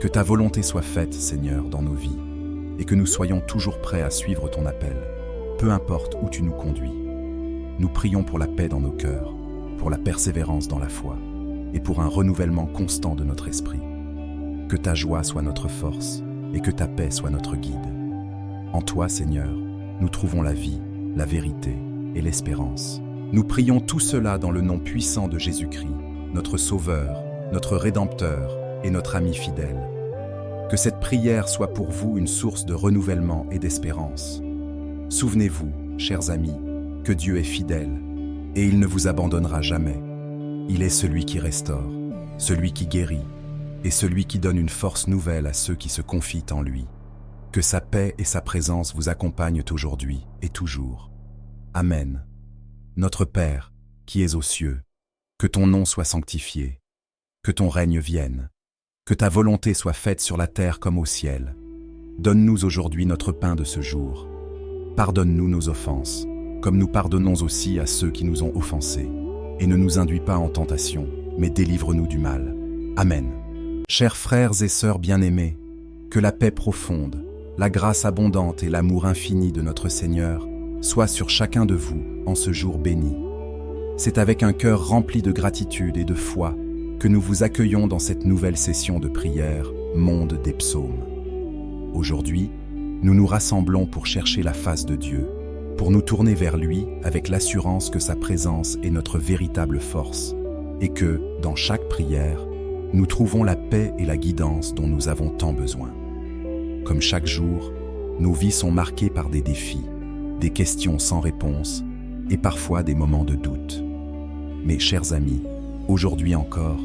Que ta volonté soit faite, Seigneur, dans nos vies, et que nous soyons toujours prêts à suivre ton appel, peu importe où tu nous conduis. Nous prions pour la paix dans nos cœurs, pour la persévérance dans la foi, et pour un renouvellement constant de notre esprit. Que ta joie soit notre force, et que ta paix soit notre guide. En toi, Seigneur, nous trouvons la vie, la vérité et l'espérance. Nous prions tout cela dans le nom puissant de Jésus-Christ, notre Sauveur, notre Rédempteur et notre ami fidèle. Que cette prière soit pour vous une source de renouvellement et d'espérance. Souvenez-vous, chers amis, que Dieu est fidèle et il ne vous abandonnera jamais. Il est celui qui restaure, celui qui guérit et celui qui donne une force nouvelle à ceux qui se confient en lui. Que sa paix et sa présence vous accompagnent aujourd'hui et toujours. Amen. Notre Père, qui es aux cieux, que ton nom soit sanctifié, que ton règne vienne, que ta volonté soit faite sur la terre comme au ciel. Donne-nous aujourd'hui notre pain de ce jour. Pardonne-nous nos offenses, comme nous pardonnons aussi à ceux qui nous ont offensés. Et ne nous induis pas en tentation, mais délivre-nous du mal. Amen. Chers frères et sœurs bien-aimés, que la paix profonde, la grâce abondante et l'amour infini de notre Seigneur soient sur chacun de vous en ce jour béni. C'est avec un cœur rempli de gratitude et de foi que nous vous accueillons dans cette nouvelle session de prière, Monde des Psaumes. Aujourd'hui, nous nous rassemblons pour chercher la face de Dieu, pour nous tourner vers lui avec l'assurance que sa présence est notre véritable force et que, dans chaque prière, nous trouvons la paix et la guidance dont nous avons tant besoin. Comme chaque jour, nos vies sont marquées par des défis, des questions sans réponse et parfois des moments de doute. Mais chers amis, aujourd'hui encore,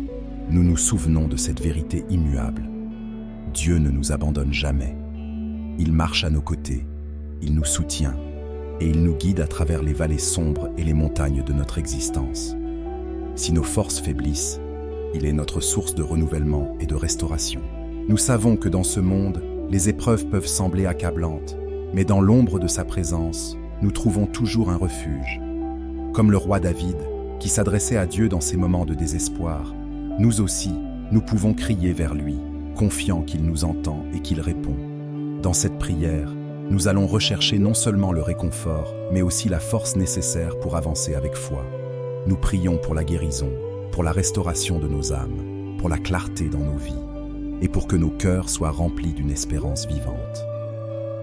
nous nous souvenons de cette vérité immuable. Dieu ne nous abandonne jamais. Il marche à nos côtés, il nous soutient et il nous guide à travers les vallées sombres et les montagnes de notre existence. Si nos forces faiblissent, il est notre source de renouvellement et de restauration. Nous savons que dans ce monde, les épreuves peuvent sembler accablantes, mais dans l'ombre de sa présence, nous trouvons toujours un refuge. Comme le roi David, qui s'adressait à Dieu dans ces moments de désespoir, nous aussi, nous pouvons crier vers lui, confiants qu'il nous entend et qu'il répond. Dans cette prière, nous allons rechercher non seulement le réconfort, mais aussi la force nécessaire pour avancer avec foi. Nous prions pour la guérison, pour la restauration de nos âmes, pour la clarté dans nos vies, et pour que nos cœurs soient remplis d'une espérance vivante.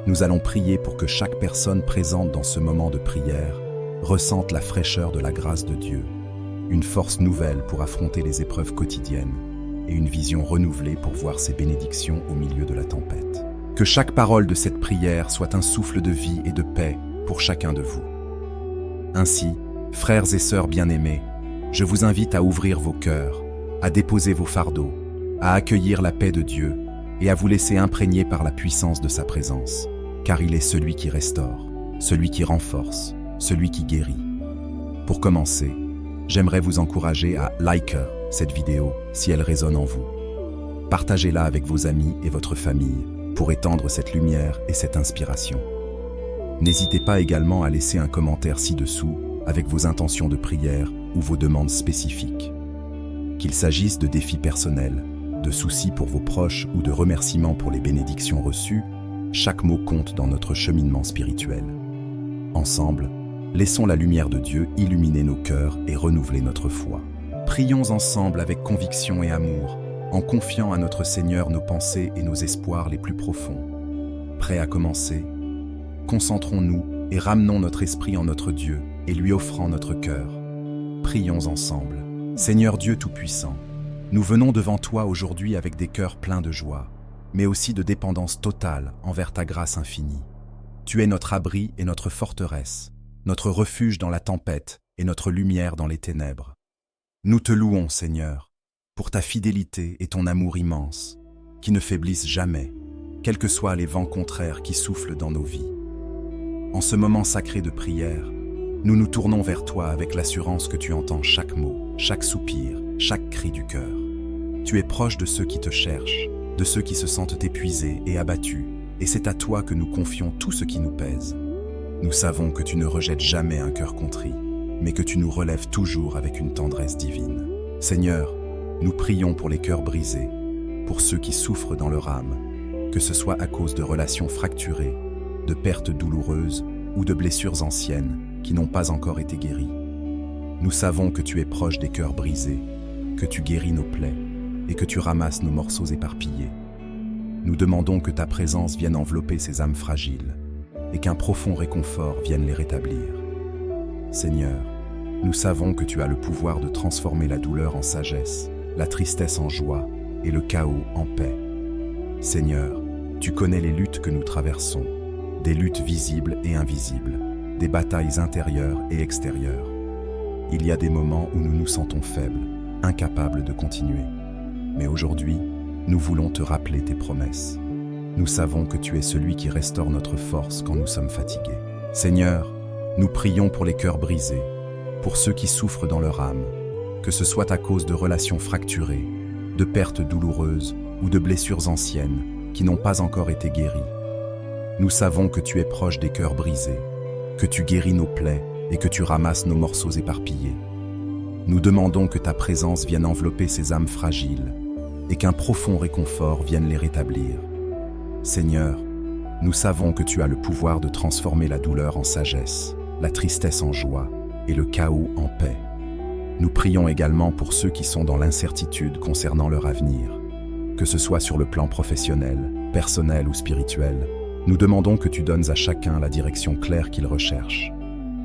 Nous allons prier pour que chaque personne présente dans ce moment de prière ressente la fraîcheur de la grâce de Dieu, une force nouvelle pour affronter les épreuves quotidiennes et une vision renouvelée pour voir ses bénédictions au milieu de la tempête. Que chaque parole de cette prière soit un souffle de vie et de paix pour chacun de vous. Ainsi, frères et sœurs bien-aimés, je vous invite à ouvrir vos cœurs, à déposer vos fardeaux, à accueillir la paix de Dieu et à vous laisser imprégner par la puissance de sa présence, car il est celui qui restaure, celui qui renforce, celui qui guérit. Pour commencer, j'aimerais vous encourager à liker cette vidéo si elle résonne en vous. Partagez-la avec vos amis et votre famille pour étendre cette lumière et cette inspiration. N'hésitez pas également à laisser un commentaire ci-dessous avec vos intentions de prière ou vos demandes spécifiques. Qu'il s'agisse de défis personnels, de soucis pour vos proches ou de remerciements pour les bénédictions reçues, chaque mot compte dans notre cheminement spirituel. Ensemble, laissons la lumière de Dieu illuminer nos cœurs et renouveler notre foi. Prions ensemble avec conviction et amour, en confiant à notre Seigneur nos pensées et nos espoirs les plus profonds. Prêts à commencer? Concentrons-nous et ramenons notre esprit en notre Dieu et lui offrant notre cœur. Prions ensemble. Seigneur Dieu Tout-Puissant, nous venons devant toi aujourd'hui avec des cœurs pleins de joie, mais aussi de dépendance totale envers ta grâce infinie. Tu es notre abri et notre forteresse, notre refuge dans la tempête et notre lumière dans les ténèbres. Nous te louons, Seigneur, pour ta fidélité et ton amour immense, qui ne faiblissent jamais, quels que soient les vents contraires qui soufflent dans nos vies. En ce moment sacré de prière, nous nous tournons vers toi avec l'assurance que tu entends chaque mot, chaque soupir, chaque cri du cœur. Tu es proche de ceux qui te cherchent, de ceux qui se sentent épuisés et abattus, et c'est à toi que nous confions tout ce qui nous pèse. Nous savons que tu ne rejettes jamais un cœur contrit, mais que tu nous relèves toujours avec une tendresse divine. Seigneur, nous prions pour les cœurs brisés, pour ceux qui souffrent dans leur âme, que ce soit à cause de relations fracturées, de pertes douloureuses ou de blessures anciennes qui n'ont pas encore été guéries. Nous savons que tu es proche des cœurs brisés, que tu guéris nos plaies et que tu ramasses nos morceaux éparpillés. Nous demandons que ta présence vienne envelopper ces âmes fragiles et qu'un profond réconfort vienne les rétablir. Seigneur, nous savons que tu as le pouvoir de transformer la douleur en sagesse, la tristesse en joie et le chaos en paix. Seigneur, tu connais les luttes que nous traversons, des luttes visibles et invisibles, des batailles intérieures et extérieures. Il y a des moments où nous nous sentons faibles, incapables de continuer. Mais aujourd'hui, nous voulons te rappeler tes promesses. Nous savons que tu es celui qui restaure notre force quand nous sommes fatigués. Seigneur, nous prions pour les cœurs brisés, pour ceux qui souffrent dans leur âme, que ce soit à cause de relations fracturées, de pertes douloureuses ou de blessures anciennes qui n'ont pas encore été guéries. Nous savons que tu es proche des cœurs brisés, que tu guéris nos plaies et que tu ramasses nos morceaux éparpillés. Nous demandons que ta présence vienne envelopper ces âmes fragiles et qu'un profond réconfort vienne les rétablir. Seigneur, Nous savons que tu as le pouvoir de transformer la douleur en sagesse, la tristesse en joie et le chaos en paix. Nous prions également pour ceux qui sont dans l'incertitude concernant leur avenir. Que ce soit sur le plan professionnel, personnel ou spirituel, nous demandons que tu donnes à chacun la direction claire qu'il recherche.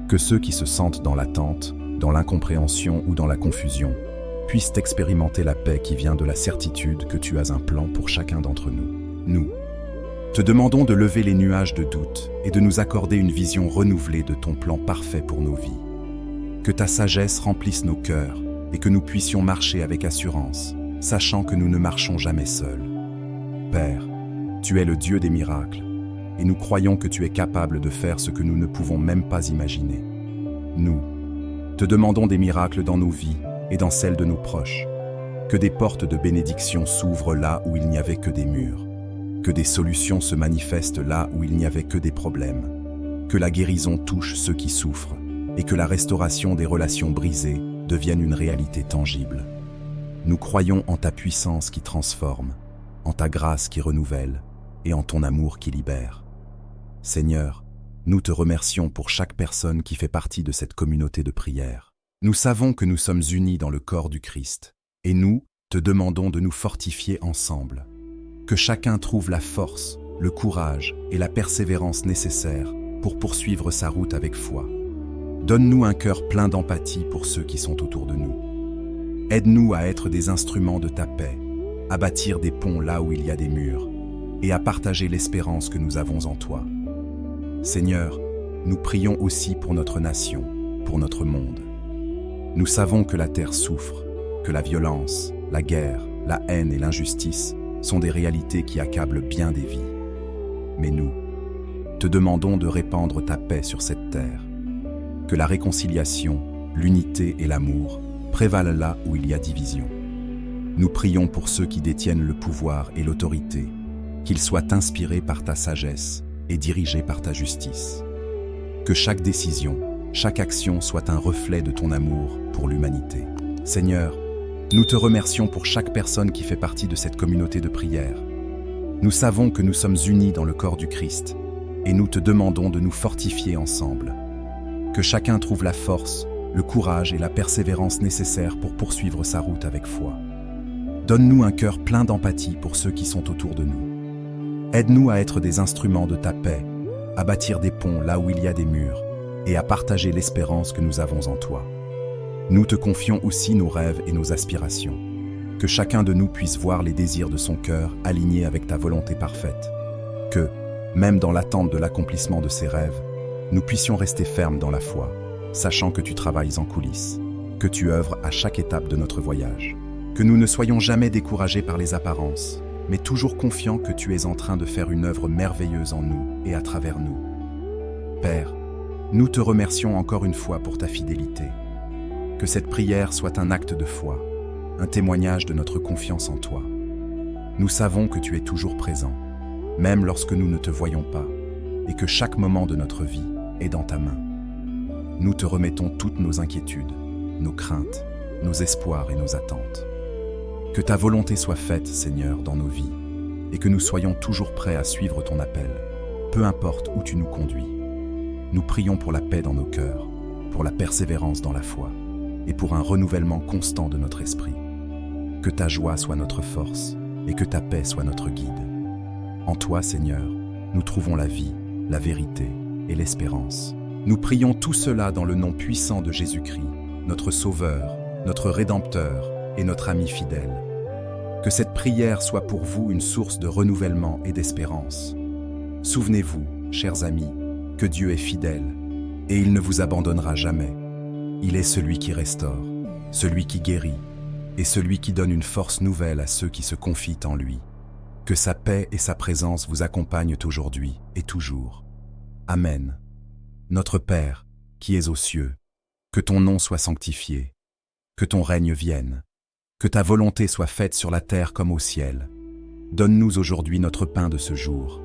Que ceux qui se sentent dans l'attente, dans l'incompréhension ou dans la confusion, puissent expérimenter la paix qui vient de la certitude que tu as un plan pour chacun d'entre nous. Nous te demandons de lever les nuages de doute et de nous accorder une vision renouvelée de ton plan parfait pour nos vies. Que ta sagesse remplisse nos cœurs et que nous puissions marcher avec assurance, sachant que nous ne marchons jamais seuls. Père, tu es le Dieu des miracles, et nous croyons que tu es capable de faire ce que nous ne pouvons même pas imaginer. Nous te demandons des miracles dans nos vies et dans celles de nos proches. Que des portes de bénédiction s'ouvrent là où il n'y avait que des murs. Que des solutions se manifestent là où il n'y avait que des problèmes. Que la guérison touche ceux qui souffrent et que la restauration des relations brisées devienne une réalité tangible. Nous croyons en ta puissance qui transforme, en ta grâce qui renouvelle et en ton amour qui libère. Seigneur, nous te remercions pour chaque personne qui fait partie de cette communauté de prière. Nous savons que nous sommes unis dans le corps du Christ et nous te demandons de nous fortifier ensemble. Que chacun trouve la force, le courage et la persévérance nécessaires pour poursuivre sa route avec foi. Donne-nous un cœur plein d'empathie pour ceux qui sont autour de nous. Aide-nous à être des instruments de ta paix, à bâtir des ponts là où il y a des murs, et à partager l'espérance que nous avons en toi. Seigneur, nous prions aussi pour notre nation, pour notre monde. Nous savons que la terre souffre, que la violence, la guerre, la haine et l'injustice sont des réalités qui accablent bien des vies. Mais nous te demandons de répandre ta paix sur cette terre. Que la réconciliation, l'unité et l'amour prévalent là où il y a division. Nous prions pour ceux qui détiennent le pouvoir et l'autorité, qu'ils soient inspirés par ta sagesse et dirigés par ta justice. Que chaque décision, chaque action soit un reflet de ton amour pour l'humanité. Seigneur, nous te remercions pour chaque personne qui fait partie de cette communauté de prière. Nous savons que nous sommes unis dans le corps du Christ et nous te demandons de nous fortifier ensemble. Que chacun trouve la force, le courage et la persévérance nécessaires pour poursuivre sa route avec foi. Donne-nous un cœur plein d'empathie pour ceux qui sont autour de nous. Aide-nous à être des instruments de ta paix, à bâtir des ponts là où il y a des murs et à partager l'espérance que nous avons en toi. Nous te confions aussi nos rêves et nos aspirations. Que chacun de nous puisse voir les désirs de son cœur alignés avec ta volonté parfaite. Que, même dans l'attente de l'accomplissement de ses rêves, nous puissions rester fermes dans la foi, sachant que tu travailles en coulisses, que tu œuvres à chaque étape de notre voyage. Que nous ne soyons jamais découragés par les apparences, mais toujours confiants que tu es en train de faire une œuvre merveilleuse en nous et à travers nous. Père, nous te remercions encore une fois pour ta fidélité. Que cette prière soit un acte de foi, un témoignage de notre confiance en toi. Nous savons que tu es toujours présent, même lorsque nous ne te voyons pas, et que chaque moment de notre vie est dans ta main. Nous te remettons toutes nos inquiétudes, nos craintes, nos espoirs et nos attentes. Que ta volonté soit faite, Seigneur, dans nos vies, et que nous soyons toujours prêts à suivre ton appel, peu importe où tu nous conduis. Nous prions pour la paix dans nos cœurs, pour la persévérance dans la foi, et pour un renouvellement constant de notre esprit. Que ta joie soit notre force, et que ta paix soit notre guide. En toi, Seigneur, nous trouvons la vie, la vérité et l'espérance. Nous prions tout cela dans le nom puissant de Jésus-Christ, notre Sauveur, notre Rédempteur et notre ami fidèle. Que cette prière soit pour vous une source de renouvellement et d'espérance. Souvenez-vous, chers amis, que Dieu est fidèle et il ne vous abandonnera jamais. Il est celui qui restaure, celui qui guérit et celui qui donne une force nouvelle à ceux qui se confient en lui. Que sa paix et sa présence vous accompagnent aujourd'hui et toujours. Amen. Notre Père, qui es aux cieux, que ton nom soit sanctifié, que ton règne vienne, que ta volonté soit faite sur la terre comme au ciel. Donne-nous aujourd'hui notre pain de ce jour.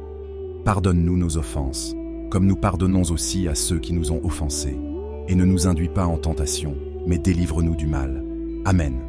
Pardonne-nous nos offenses, comme nous pardonnons aussi à ceux qui nous ont offensés. Et ne nous induis pas en tentation, mais délivre-nous du mal. Amen.